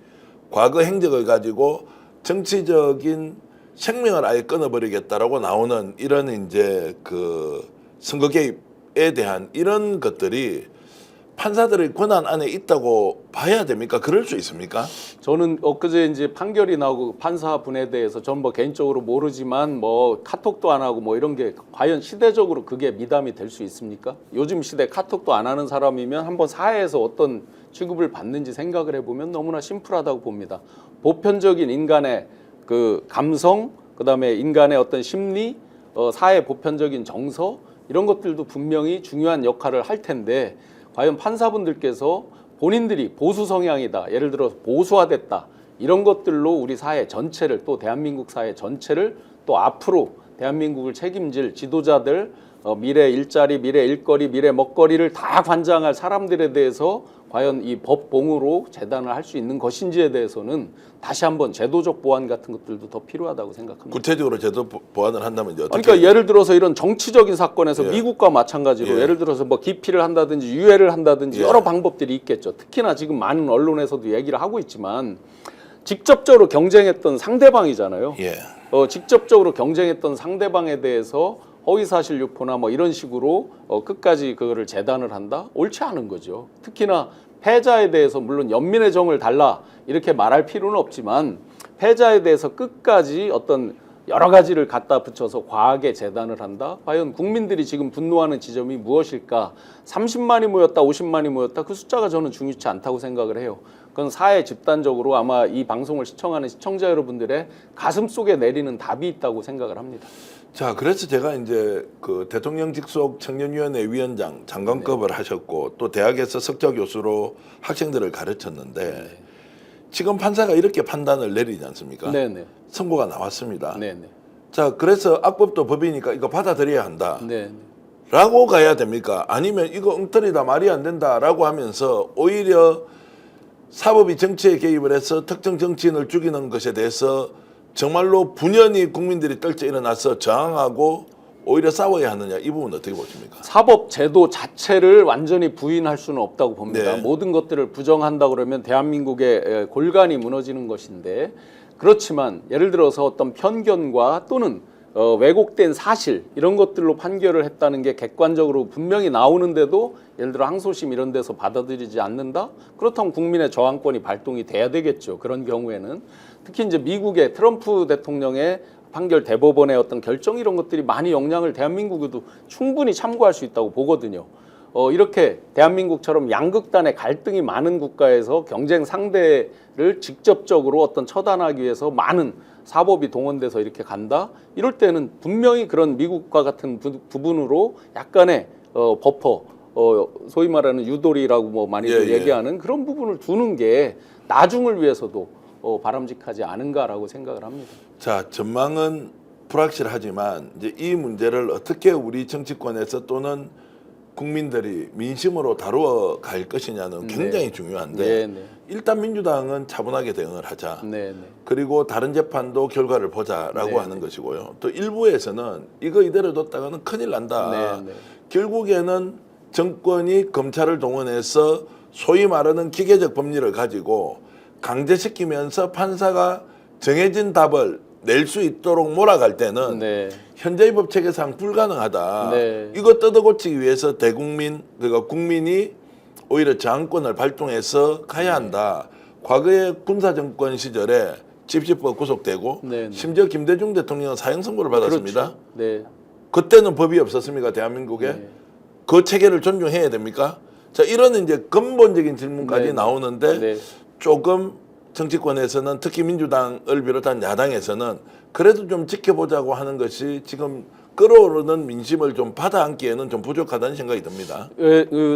[SPEAKER 3] 과거 행적을 가지고 정치적인 생명을 아예 끊어버리겠다라고 나오는 이런 이제 그 선거 개입에 대한 이런 것들이 판사들의 권한 안에 있다고 봐야 됩니까? 그럴 수 있습니까?
[SPEAKER 5] 저는 엊그제 이제 판결이 나오고 판사분에 대해서 전 뭐 개인적으로 모르지만 뭐 카톡도 안 하고 뭐 이런 게 과연 시대적으로 그게 미담이 될 수 있습니까? 요즘 시대 카톡도 안 하는 사람이면 한번 사회에서 어떤 취급을 받는지 생각을 해보면 너무나 심플하다고 봅니다. 보편적인 인간의 그 감성, 그다음에 인간의 어떤 심리, 사회 보편적인 정서 이런 것들도 분명히 중요한 역할을 할 텐데 과연 판사분들께서 본인들이 보수 성향이다, 예를 들어서 보수화됐다, 이런 것들로 우리 사회 전체를, 또 대한민국 사회 전체를, 또 앞으로 대한민국을 책임질 지도자들, 미래 일자리, 미래 일거리, 미래 먹거리를 다 관장할 사람들에 대해서 과연 이 법봉으로 재단을 할 수 있는 것인지에 대해서는 다시 한번 제도적 보완 같은 것들도 더 필요하다고 생각합니다.
[SPEAKER 3] 구체적으로 제도 보완을 한다면 이제 어떻게?
[SPEAKER 5] 그러니까 예를 들어서 이런 정치적인 사건에서
[SPEAKER 3] 예.
[SPEAKER 5] 미국과 마찬가지로
[SPEAKER 3] 예.
[SPEAKER 5] 예를 들어서 뭐 기피를 한다든지 유예를 한다든지
[SPEAKER 3] 예.
[SPEAKER 5] 여러 방법들이 있겠죠. 특히나 지금 많은 언론에서도 얘기를 하고 있지만 직접적으로 경쟁했던 상대방이잖아요.
[SPEAKER 3] 예.
[SPEAKER 5] 직접적으로 경쟁했던 상대방에 대해서 허위사실 유포나 뭐 이런 식으로 끝까지 그거를 재단을 한다? 옳지 않은 거죠. 특히나 패자에 대해서 물론 연민의 정을 달라 이렇게 말할 필요는 없지만 패자에 대해서 끝까지 어떤 여러 가지를 갖다 붙여서 과하게 재단을 한다? 과연 국민들이 지금 분노하는 지점이 무엇일까? 30만이 모였다, 50만이 모였다, 그 숫자가 저는 중요치 않다고 생각을 해요. 그건 사회 집단적으로 아마 이 방송을 시청하는 시청자 여러분들의 가슴 속에 내리는 답이 있다고 생각을 합니다.
[SPEAKER 3] 자, 그래서 제가 이제 그 대통령 직속 청년위원회 위원장 장관급을 하셨고 또 대학에서 석좌 교수로 학생들을 가르쳤는데 지금 판사가 이렇게 판단을 내리지 않습니까?
[SPEAKER 5] 네네.
[SPEAKER 3] 선고가 나왔습니다.
[SPEAKER 5] 네네.
[SPEAKER 3] 자, 그래서 악법도 법이니까 이거 받아들여야 한다.
[SPEAKER 5] 네네.
[SPEAKER 3] 라고 가야 됩니까? 아니면 이거 엉터리다, 말이 안 된다라고 하면서 오히려 사법이 정치에 개입을 해서 특정 정치인을 죽이는 것에 대해서 정말로 분연히 국민들이 떨쳐 일어나서 저항하고 오히려 싸워야 하느냐, 이 부분 어떻게 보십니까?
[SPEAKER 5] 사법 제도 자체를 완전히 부인할 수는 없다고 봅니다.
[SPEAKER 3] 네.
[SPEAKER 5] 모든 것들을 부정한다 그러면 대한민국의 골간이 무너지는 것인데, 그렇지만 예를 들어서 어떤 편견과 또는 왜곡된 사실 이런 것들로 판결을 했다는 게 객관적으로 분명히 나오는데도 예를 들어 항소심 이런 데서 받아들이지 않는다? 그렇다면 국민의 저항권이 발동이 돼야 되겠죠. 그런 경우에는 특히 이제 미국의 트럼프 대통령의 판결 대법원의 어떤 결정 이런 것들이 많이 영향을 대한민국에도 충분히 참고할 수 있다고 보거든요. 이렇게 대한민국처럼 양극단의 갈등이 많은 국가에서 경쟁 상대를 직접적으로 어떤 처단하기 위해서 많은 사법이 동원돼서 이렇게 간다? 이럴 때는 분명히 그런 미국과 같은 부분으로 약간의 버퍼, 소위 말하는 유도리라고 뭐 많이들
[SPEAKER 3] 예, 예.
[SPEAKER 5] 얘기하는 그런 부분을 두는 게 나중을 위해서도 바람직하지 않은가라고 생각을 합니다.
[SPEAKER 3] 자, 전망은 불확실하지만 이제 이 문제를 어떻게 우리 정치권에서 또는 국민들이 민심으로 다루어 갈 것이냐는 굉장히 중요한데
[SPEAKER 5] 네.
[SPEAKER 3] 일단 민주당은 차분하게 대응을 하자.
[SPEAKER 5] 네.
[SPEAKER 3] 그리고 다른 재판도 결과를 보자라고
[SPEAKER 5] 네.
[SPEAKER 3] 하는 것이고요. 또 일부에서는 이거 이대로 뒀다가는 큰일 난다.
[SPEAKER 5] 네.
[SPEAKER 3] 결국에는 정권이 검찰을 동원해서 소위 말하는 기계적 법리를 가지고 강제시키면서 판사가 정해진 답을 낼 수 있도록 몰아갈 때는
[SPEAKER 5] 네.
[SPEAKER 3] 현재의 법 체계상 불가능하다.
[SPEAKER 5] 네.
[SPEAKER 3] 이거 뜯어고치기 위해서 대국민, 그러니까 국민이 오히려 저항권을 발동해서 가야 한다. 과거의 군사정권 시절에 집시법 구속되고
[SPEAKER 5] 네.
[SPEAKER 3] 심지어 김대중 대통령은 사형 선고를 받았습니다.
[SPEAKER 5] 그렇죠. 네.
[SPEAKER 3] 그때는 법이 없었습니까? 대한민국에?
[SPEAKER 5] 네.
[SPEAKER 3] 그 체계를 존중해야 됩니까? 자, 이런 이제 근본적인 질문까지
[SPEAKER 5] 네.
[SPEAKER 3] 나오는데
[SPEAKER 5] 네.
[SPEAKER 3] 조금 정치권에서는 특히 민주당을 비롯한 야당에서는 그래도 좀 지켜보자고 하는 것이 지금 끌어오르는 민심을 좀 받아안기에는 좀 부족하다는 생각이 듭니다.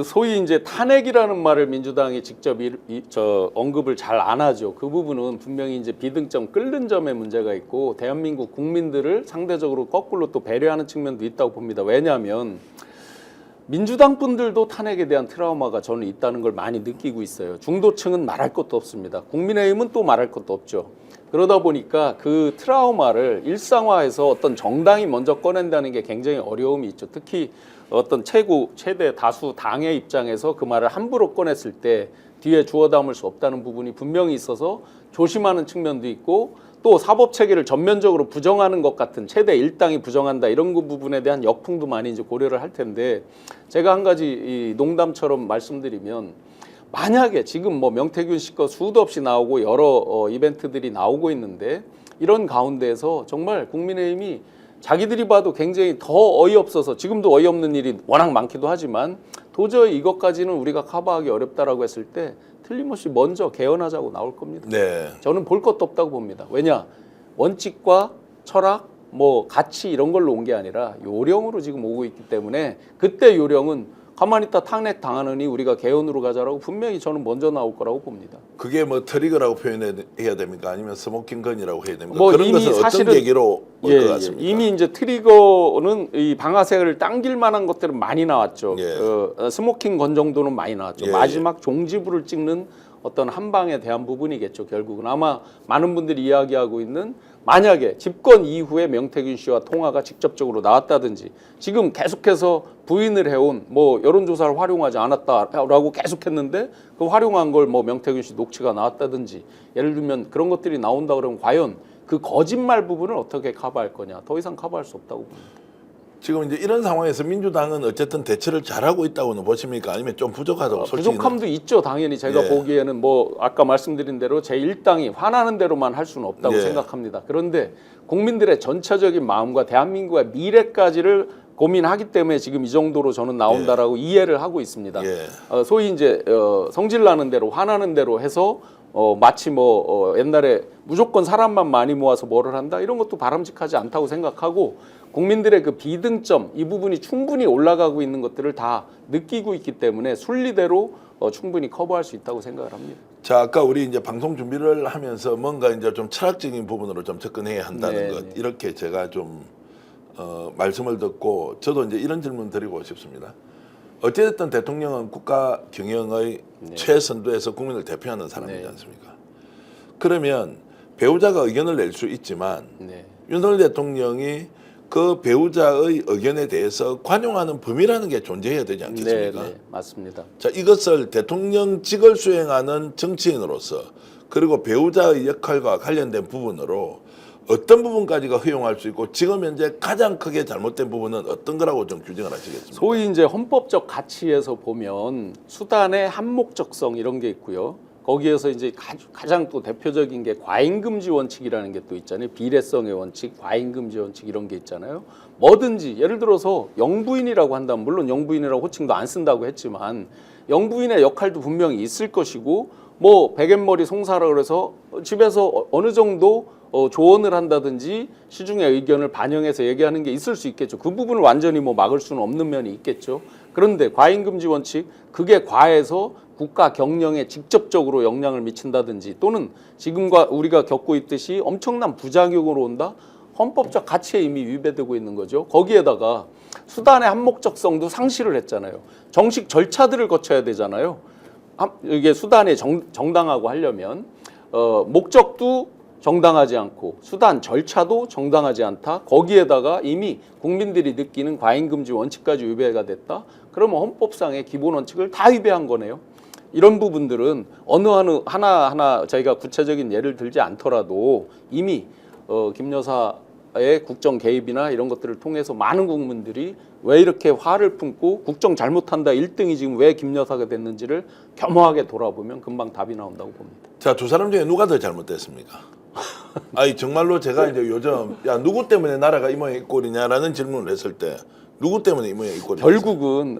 [SPEAKER 5] 소위 이제 탄핵이라는 말을 민주당이 직접 언급을 잘 안 하죠. 그 부분은 분명히 이제 비등점, 끓는 점에 문제가 있고 대한민국 국민들을 상대적으로 거꾸로 또 배려하는 측면도 있다고 봅니다. 왜냐하면 민주당 분들도 탄핵에 대한 트라우마가 저는 있다는 걸 많이 느끼고 있어요. 중도층은 말할 것도 없습니다. 국민의힘은 또 말할 것도 없죠. 그러다 보니까 그 트라우마를 일상화해서 어떤 정당이 먼저 꺼낸다는 게 굉장히 어려움이 있죠. 특히 어떤 최대 다수 당의 입장에서 그 말을 함부로 꺼냈을 때 뒤에 주워 담을 수 없다는 부분이 분명히 있어서 조심하는 측면도 있고, 또 사법체계를 전면적으로 부정하는 것 같은 최대 일당이 부정한다 이런 부분에 대한 역풍도 많이 이제 고려를 할 텐데, 제가 한 가지 이 농담처럼 말씀드리면, 만약에 지금 뭐 명태균 씨 거 수도 없이 나오고 여러 이벤트들이 나오고 있는데 이런 가운데에서 정말 국민의힘이 자기들이 봐도 굉장히 더 어이없어서, 지금도 어이없는 일이 워낙 많기도 하지만 도저히 이것까지는 우리가 커버하기 어렵다라고 했을 때 틀림없이 먼저 개헌하자고 나올 겁니다.
[SPEAKER 3] 네.
[SPEAKER 5] 저는 볼 것도 없다고 봅니다. 왜냐? 원칙과 철학 뭐 가치 이런 걸로 온 게 아니라 요령으로 지금 오고 있기 때문에 그때 요령은 가만히 있다 탄핵 당하느니 우리가 개헌으로 가자라고 분명히 저는 먼저 나올 거라고 봅니다.
[SPEAKER 3] 그게 뭐 트리거라고 표현해야 됩니까? 아니면 스모킹 건이라고 해야 됩니까?
[SPEAKER 5] 뭐
[SPEAKER 3] 그런
[SPEAKER 5] 이미
[SPEAKER 3] 것은 어떤
[SPEAKER 5] 사실은
[SPEAKER 3] 계기로 올 것 같습니까?
[SPEAKER 5] 이미 이제 트리거는 이 방아쇠를 당길 만한 것들은 많이 나왔죠.
[SPEAKER 3] 예.
[SPEAKER 5] 스모킹 건 정도는 많이 나왔죠.
[SPEAKER 3] 예,
[SPEAKER 5] 마지막 종지부를 찍는 어떤 한 방에 대한 부분이겠죠. 결국은 아마 많은 분들이 이야기하고 있는 만약에 집권 이후에 명태균 씨와 통화가 직접적으로 나왔다든지 지금 계속해서 부인을 해온 뭐 여론조사를 활용하지 않았다라고 계속했는데 그 활용한 걸 뭐 명태균 씨 녹취가 나왔다든지 예를 들면 그런 것들이 나온다 그러면 과연 그 거짓말 부분을 어떻게 커버할 거냐. 더 이상 커버할 수 없다고 봅니다.
[SPEAKER 3] 지금 이제 이런 상황에서 민주당은 어쨌든 대처를 잘하고 있다고는 보십니까? 아니면 좀 부족하다고 솔직히
[SPEAKER 5] 부족함도 있죠. 당연히 제가
[SPEAKER 3] 예.
[SPEAKER 5] 보기에는 뭐 아까 말씀드린 대로 제1당이 화나는 대로만 할 수는 없다고
[SPEAKER 3] 예.
[SPEAKER 5] 생각합니다. 그런데 국민들의 전체적인 마음과 대한민국의 미래까지를 고민하기 때문에 지금 이 정도로 저는 나온다라고 이해를 하고 있습니다.
[SPEAKER 3] 예.
[SPEAKER 5] 소위 이제 성질 나는 대로 화나는 대로 해서 마치 옛날에 무조건 사람만 많이 모아서 뭐를 한다 이런 것도 바람직하지 않다고 생각하고 국민들의 그 비등점 이 부분이 충분히 올라가고 있는 것들을 다 느끼고 있기 때문에 순리대로 충분히 커버할 수 있다고 생각을 합니다.
[SPEAKER 3] 자, 아까 우리 이제 방송 준비를 하면서 뭔가 이제 좀 철학적인 부분으로 좀 접근해야 한다는
[SPEAKER 5] 네,
[SPEAKER 3] 것
[SPEAKER 5] 네.
[SPEAKER 3] 이렇게 제가 좀 말씀을 듣고 저도 이제 이런 질문 드리고 싶습니다. 어찌됐든 대통령은 국가 경영의 최선두에서 국민을 대표하는 사람이지
[SPEAKER 5] 네.
[SPEAKER 3] 않습니까? 그러면 배우자가 의견을 낼 수 있지만
[SPEAKER 5] 네.
[SPEAKER 3] 윤석열 대통령이 그 배우자의 의견에 대해서 관용하는 범위라는 게 존재해야 되지 않겠습니까?
[SPEAKER 5] 네, 맞습니다.
[SPEAKER 3] 자, 이것을 대통령직을 수행하는 정치인으로서 그리고 배우자의 역할과 관련된 부분으로 어떤 부분까지가 허용할 수 있고 지금 현재 가장 크게 잘못된 부분은 어떤 거라고 좀 규정을 하시겠습니까?
[SPEAKER 5] 소위 이제 헌법적 가치에서 보면 수단의 한목적성 이런 게 있고요. 거기에서 이제 가장 또 대표적인 게 과잉금지 원칙이라는 게 또 있잖아요. 비례성의 원칙, 과잉금지 원칙 이런 게 있잖아요. 뭐든지 예를 들어서 영부인이라고 한다면 물론 영부인이라고 호칭도 안 쓴다고 했지만 영부인의 역할도 분명히 있을 것이고 뭐 백앤머리 송사라 그래서 집에서 어느 정도 조언을 한다든지 시중의 의견을 반영해서 얘기하는 게 있을 수 있겠죠. 그 부분을 완전히 뭐 막을 수는 없는 면이 있겠죠. 그런데 과잉금지 원칙 그게 과해서 국가 경영에 직접적으로 영향을 미친다든지 또는 지금과 우리가 겪고 있듯이 엄청난 부작용으로 온다. 헌법적 가치에 이미 위배되고 있는 거죠. 거기에다가 수단의 한목적성도 상실을 했잖아요. 정식 절차들을 거쳐야 되잖아요. 이게 수단이 정당하고 하려면 목적도 정당하지 않고 수단 절차도 정당하지 않다. 거기에다가 이미 국민들이 느끼는 과잉금지 원칙까지 위배가 됐다. 그러면 헌법상의 기본 원칙을 다 위배한 거네요. 이런 부분들은 어느 하나 저희가 구체적인 예를 들지 않더라도 이미 김 여사의 국정 개입이나 이런 것들을 통해서 많은 국민들이 왜 이렇게 화를 품고 국정 잘못한다 1등이 지금 왜 김 여사가 됐는지를 겸허하게 돌아보면 금방 답이 나온다고 봅니다.
[SPEAKER 3] 자, 두 사람 중에 누가 더 잘못됐습니까? 아니 정말로 제가 이제 요즘 야 누구 때문에 나라가 이 모양 이 꼴이냐라는 질문을 했을 때 누구 때문에 이 모양 이 꼴이냐?
[SPEAKER 5] 결국은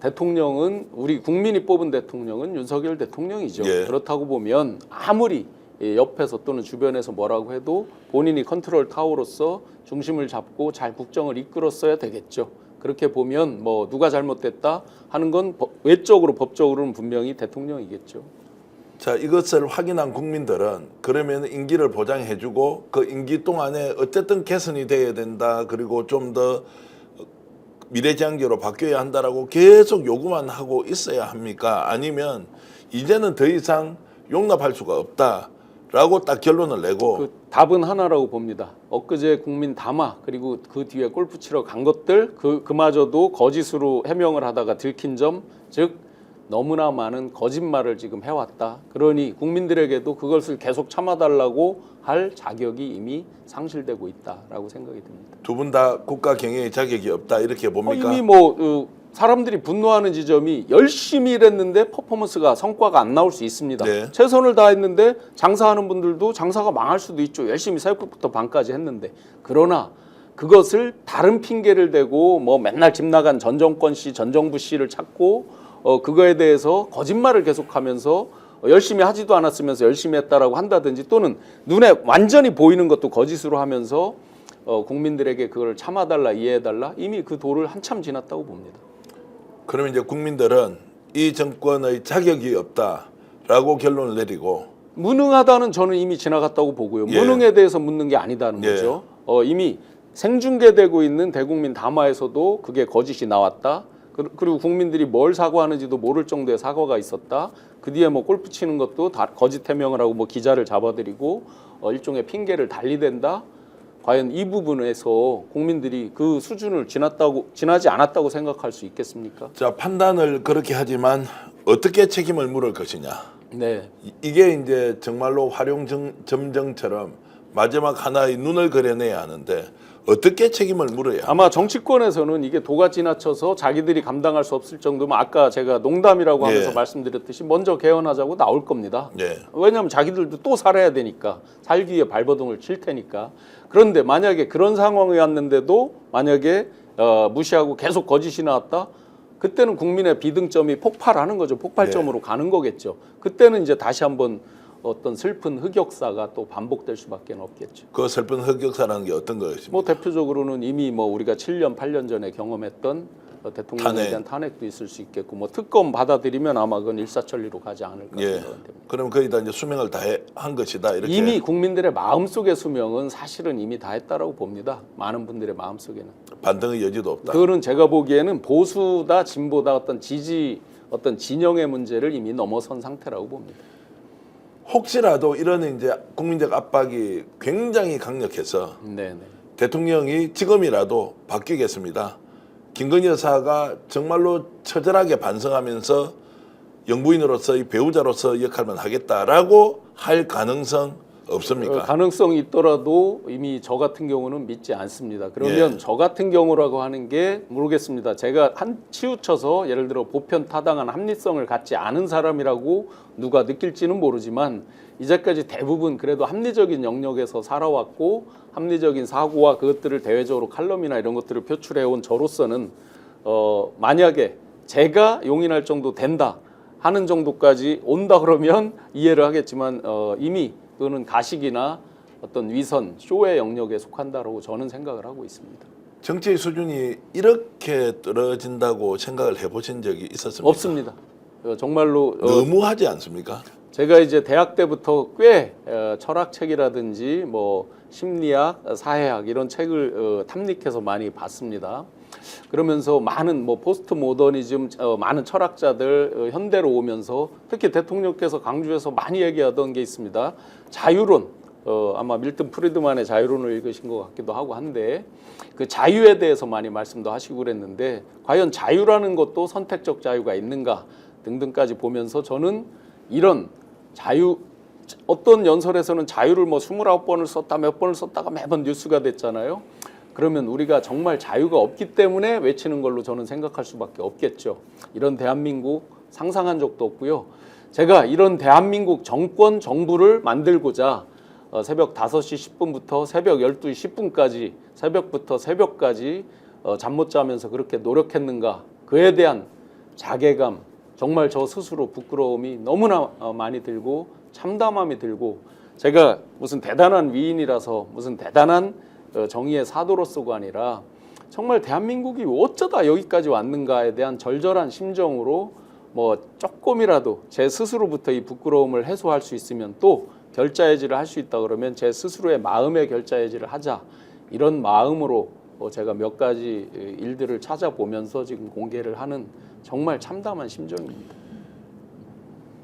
[SPEAKER 5] 대통령은 우리 국민이 뽑은 대통령은 윤석열 대통령이죠.
[SPEAKER 3] 예.
[SPEAKER 5] 그렇다고 보면 아무리 옆에서 또는 주변에서 뭐라고 해도 본인이 컨트롤 타워로서 중심을 잡고 잘 국정을 이끌었어야 되겠죠. 그렇게 보면 뭐 누가 잘못됐다 하는 건 외적으로 법적으로는 분명히 대통령이겠죠.
[SPEAKER 3] 자, 이것을 확인한 국민들은 그러면 임기를 보장해주고 그 임기 동안에 어쨌든 개선이 돼야 된다. 그리고 좀 더 미래지향적으로 바뀌어야 한다라고 계속 요구만 하고 있어야 합니까? 아니면 이제는 더 이상 용납할 수가 없다라고 딱 결론을 내고
[SPEAKER 5] 그 답은 하나라고 봅니다. 엊그제 국민 담화 그리고 그 뒤에 골프 치러 간 것들 그마저도 거짓으로 해명을 하다가 들킨 점, 즉 너무나 많은 거짓말을 지금 해왔다. 그러니 국민들에게도 그것을 계속 참아달라고 할 자격이 이미 상실되고 있다라고 생각이 듭니다.
[SPEAKER 3] 두 분 다 국가 경영의 자격이 없다 이렇게 봅니까?
[SPEAKER 5] 이미 사람들이 분노하는 지점이 열심히 일했는데 퍼포먼스가 성과가 안 나올 수 있습니다.
[SPEAKER 3] 네.
[SPEAKER 5] 최선을 다했는데 장사하는 분들도 장사가 망할 수도 있죠. 열심히 새벽부터 밤까지 했는데 그러나 그것을 다른 핑계를 대고 뭐 맨날 집 나간 전 정권 씨, 전 정부 씨를 찾고 그거에 대해서 거짓말을 계속하면서 열심히 하지도 않았으면서 열심히 했다라고 한다든지 또는 눈에 완전히 보이는 것도 거짓으로 하면서 국민들에게 그걸 참아달라, 이해해달라, 이미 그 도를 한참 지났다고 봅니다.
[SPEAKER 3] 그러면 이제 국민들은 이 정권의 자격이 없다라고 결론을 내리고
[SPEAKER 5] 무능하다는 저는 이미 지나갔다고 보고요.
[SPEAKER 3] 예.
[SPEAKER 5] 무능에 대해서 묻는 게 아니다는
[SPEAKER 3] 예.
[SPEAKER 5] 거죠. 이미 생중계되고 있는 대국민 담화에서도 그게 거짓이 나왔다. 그리고 국민들이 뭘 사과하는지도 모를 정도의 사과가 있었다. 그 뒤에 뭐 골프 치는 것도 다 거짓 해명을 하고 뭐 기자를 잡아들이고 일종의 핑계를 달리댄다. 과연 이 부분에서 국민들이 그 수준을 지나지 않았다고 생각할 수 있겠습니까?
[SPEAKER 3] 자, 판단을 그렇게 하지만 어떻게 책임을 물을 것이냐.
[SPEAKER 5] 네.
[SPEAKER 3] 이게 이제 정말로 활용점정처럼 마지막 하나의 눈을 그려내야 하는데 어떻게 책임을 물어야
[SPEAKER 5] 아마 정치권에서는 이게 도가 지나쳐서 자기들이 감당할 수 없을 정도면 아까 제가 농담이라고 하면서
[SPEAKER 3] 예.
[SPEAKER 5] 말씀드렸듯이 먼저 개헌하자고 나올 겁니다.
[SPEAKER 3] 예.
[SPEAKER 5] 왜냐하면 자기들도 또 살아야 되니까, 살기 위해 발버둥을 칠 테니까. 그런데 만약에 그런 상황이 왔는데도 만약에 무시하고 계속 거짓이 나왔다? 그때는 국민의 비등점이 폭발하는 거죠. 폭발점으로 가는 거겠죠. 그때는 이제 다시 한번 어떤 슬픈 흑역사가 또 반복될 수밖에 없겠죠.
[SPEAKER 3] 그 슬픈 흑역사라는 게 어떤 것입니까?
[SPEAKER 5] 뭐 대표적으로는 이미 뭐 우리가 7년, 8년 전에 경험했던 대통령에
[SPEAKER 3] 탄핵.
[SPEAKER 5] 대한 탄핵도 있을 수 있겠고, 뭐 특검 받아들이면 아마 그건 일사천리로 가지 않을까
[SPEAKER 3] 예.
[SPEAKER 5] 생각됩니다.
[SPEAKER 3] 그럼 거의 다 이제 수명을 다 한 것이다. 이렇게.
[SPEAKER 5] 이미 국민들의 마음속의 수명은 사실은 이미 다 했다라고 봅니다. 많은 분들의 마음속에는.
[SPEAKER 3] 반등의 여지도 없다.
[SPEAKER 5] 그거는 제가 보기에는 보수다 진보다 어떤 지지, 어떤 진영의 문제를 이미 넘어선 상태라고 봅니다.
[SPEAKER 3] 혹시라도 이런 이제 국민적 압박이 굉장히 강력해서
[SPEAKER 5] 네네.
[SPEAKER 3] 대통령이 지금이라도 바뀌겠습니다. 김건희 여사가 정말로 처절하게 반성하면서 영부인으로서의 배우자로서 역할만 하겠다라고 할 가능성 없습니까?
[SPEAKER 5] 가능성이 있더라도 이미 저 같은 경우는 믿지 않습니다. 그러면
[SPEAKER 3] 예.
[SPEAKER 5] 저 같은 경우라고 하는 게 모르겠습니다. 제가 치우쳐서 예를 들어 보편 타당한 합리성을 갖지 않은 사람이라고 누가 느낄지는 모르지만 이제까지 대부분 그래도 합리적인 영역에서 살아왔고 합리적인 사고와 그것들을 대외적으로 칼럼이나 이런 것들을 표출해온 저로서는 만약에 제가 용인할 정도 된다 하는 정도까지 온다 그러면 이해를 하겠지만 이미 그거는 가식이나 어떤 위선, 쇼의 영역에 속한다라고 저는 생각을 하고 있습니다.
[SPEAKER 3] 정치의 수준이 이렇게 떨어진다고 생각을 해보신 적이 있었습니까?
[SPEAKER 5] 없습니다. 정말로
[SPEAKER 3] 너무하지 않습니까?
[SPEAKER 5] 제가 이제 대학 때부터 꽤 철학책이라든지 뭐 심리학, 사회학 이런 책을 탐닉해서 많이 봤습니다. 그러면서 많은 뭐 포스트 모더니즘 많은 철학자들 현대로 오면서 특히 대통령께서 강조해서 많이 얘기하던 게 있습니다. 자유론, 아마 밀턴 프리드만의 자유론을 읽으신 것 같기도 하고 한데 그 자유에 대해서 많이 말씀도 하시고 그랬는데 과연 자유라는 것도 선택적 자유가 있는가 등등까지 보면서 저는 이런 자유, 어떤 연설에서는 자유를 뭐 29번을 썼다 몇 번을 썼다가 매번 뉴스가 됐잖아요. 그러면 우리가 정말 자유가 없기 때문에 외치는 걸로 저는 생각할 수밖에 없겠죠. 이런 대한민국 상상한 적도 없고요. 제가 이런 대한민국 정권, 정부를 만들고자 새벽 5시 10분부터 새벽 12시 10분까지 새벽부터 새벽까지 잠 못 자면서 그렇게 노력했는가. 그에 대한 자괴감, 정말 저 스스로 부끄러움이 너무나 많이 들고 참담함이 들고 제가 무슨 대단한 위인이라서 무슨 대단한 정의의 사도로서가 아니라 정말 대한민국이 어쩌다 여기까지 왔는가에 대한 절절한 심정으로 뭐 조금이라도 제 스스로부터 이 부끄러움을 해소할 수 있으면 또 결자해지를 할 수 있다 그러면 제 스스로의 마음의 결자해지를 하자 이런 마음으로 제가 몇 가지 일들을 찾아보면서 지금 공개를 하는 정말 참담한 심정입니다.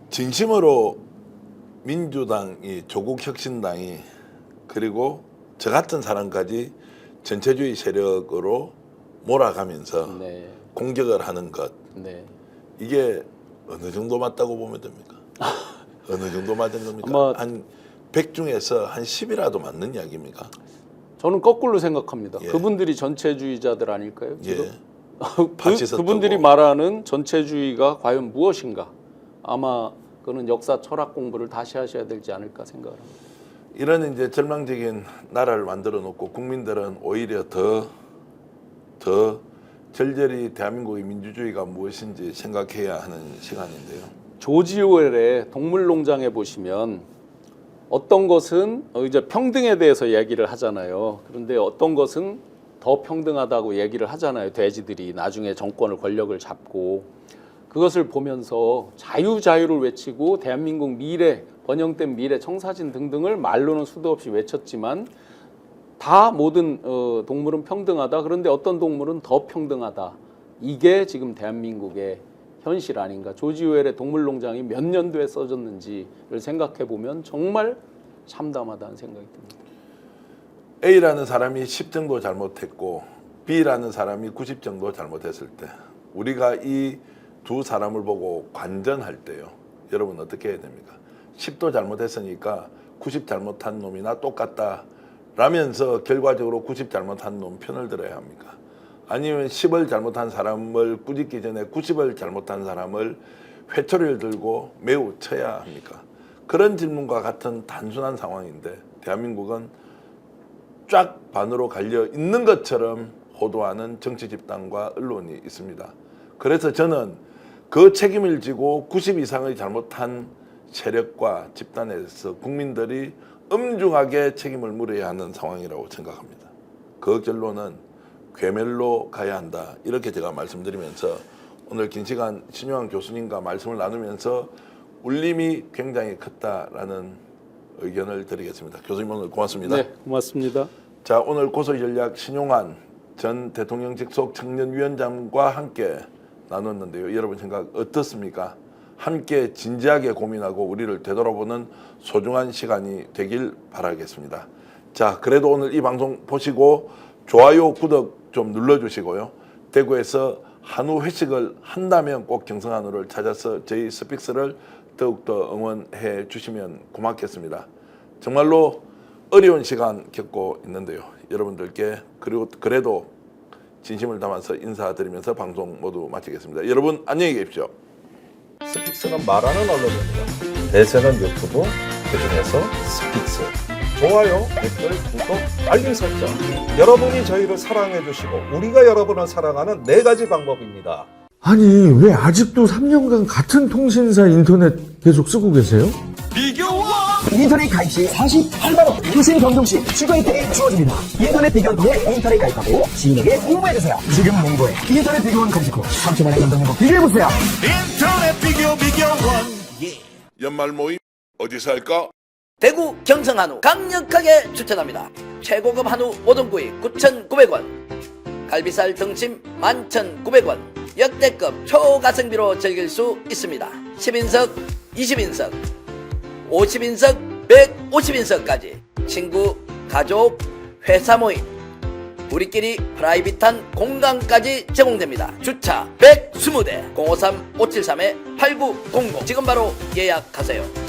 [SPEAKER 3] 진심으로 민주당이 조국혁신당이 그리고 저 같은 사람까지 전체주의 세력으로 몰아가면서
[SPEAKER 5] 네.
[SPEAKER 3] 공격을 하는 것
[SPEAKER 5] 네.
[SPEAKER 3] 이게 어느 정도 맞다고 보면 됩니까? 어느 정도 맞은 겁니까?
[SPEAKER 5] 아마
[SPEAKER 3] 한 100 중에서 한 10이라도 맞는 이야기입니까?
[SPEAKER 5] 저는 거꾸로 생각합니다.
[SPEAKER 3] 예.
[SPEAKER 5] 그분들이 전체주의자들 아닐까요? 지금?
[SPEAKER 3] 예. 파시스트고.
[SPEAKER 5] 그분들이 말하는 전체주의가 과연 무엇인가? 아마 그거는 역사 철학 공부를 다시 하셔야 되지 않을까 생각을 합니다.
[SPEAKER 3] 이런 이제 절망적인 나라를 만들어 놓고 국민들은 오히려 더 절절히 대한민국의 민주주의가 무엇인지 생각해야 하는 시간인데요.
[SPEAKER 5] 조지 오웰의 동물농장에 보시면 어떤 것은 이제 평등에 대해서 얘기를 하잖아요. 그런데 어떤 것은 더 평등하다고 얘기를 하잖아요. 돼지들이 나중에 정권을 권력을 잡고 그것을 보면서 자유를 외치고 대한민국 미래, 번영된 미래, 청사진 등등을 말로는 수도 없이 외쳤지만 다 모든 동물은 평등하다. 그런데 어떤 동물은 더 평등하다. 이게 지금 대한민국의 현실 아닌가. 조지 오웰의 동물농장이 몇 년도에 써졌는지를 생각해 보면 정말 참담하다는 생각이 듭니다.
[SPEAKER 3] A라는 사람이 10 정도 잘못했고 B라는 사람이 90 정도 잘못했을 때 우리가 이 두 사람을 보고 관전할 때요. 여러분 어떻게 해야 됩니까? 10도 잘못했으니까 90 잘못한 놈이나 똑같다 라면서 결과적으로 90 잘못한 놈 편을 들어야 합니까? 아니면 10을 잘못한 사람을 꾸짖기 전에 90을 잘못한 사람을 회초리를 들고 매우 쳐야 합니까? 그런 질문과 같은 단순한 상황인데 대한민국은 쫙 반으로 갈려 있는 것처럼 호도하는 정치 집단과 언론이 있습니다. 그래서 저는 그 책임을 지고 90 이상의 잘못한 세력과 집단에서 국민들이 엄중하게 책임을 물어야 하는 상황이라고 생각합니다. 그 결론은 괴멸로 가야 한다. 이렇게 제가 말씀드리면서 오늘 긴 시간 신용환 교수님과 말씀을 나누면서 울림이 굉장히 컸다라는 의견을 드리겠습니다. 교수님 오늘 고맙습니다.
[SPEAKER 5] 네, 고맙습니다.
[SPEAKER 3] 자, 오늘 고소전략 신용환 전 대통령 직속 청년위원장과 함께 나눴는데요. 여러분 생각 어떻습니까? 함께 진지하게 고민하고 우리를 되돌아보는 소중한 시간이 되길 바라겠습니다. 자, 그래도 오늘 이 방송 보시고 좋아요, 구독 좀 눌러주시고요. 대구에서 한우 회식을 한다면 꼭 경성한우를 찾아서 저희 스픽스를 더욱더 응원해 주시면 고맙겠습니다. 정말로 어려운 시간 겪고 있는데요. 여러분들께 그래도 진심을 담아서 인사드리면서 방송 모두 마치겠습니다. 여러분 안녕히 계십시오.
[SPEAKER 6] 스픽스는 말하는 언론입니다. 대세는 유튜브, 그중에서 스픽스. 좋아요, 댓글, 구독, 알림 설정. 여러분이 저희를 사랑해 주시고 우리가 여러분을 사랑하는 4가지 방법입니다.
[SPEAKER 1] 아니, 왜 아직도 3년간 같은 통신사 인터넷 계속 쓰고 계세요?
[SPEAKER 2] 인터넷 가입 시 48만원 유심 경종 시 추가 혜택이 주어집니다. 인터넷 비교원 통해 인터넷 가입하고 지인에게 홍보해주세요. 지금 농구에 인터넷 비교원 검색 후 3초만에 감동 행복 비교해보세요.
[SPEAKER 7] 인터넷 비교원
[SPEAKER 3] 연말 모임 어디서 할까?
[SPEAKER 4] 대구 경성한우 강력하게 추천합니다. 최고급 한우 5등구이 9,900원, 갈비살 등심 11,900원, 역대급 초가성비로 즐길 수 있습니다. 10인석, 20인석, 50인석, 150인석까지 친구, 가족, 회사 모임, 우리끼리 프라이빗한 공간까지 제공됩니다. 주차 120대 053-573-8900 지금 바로 예약하세요.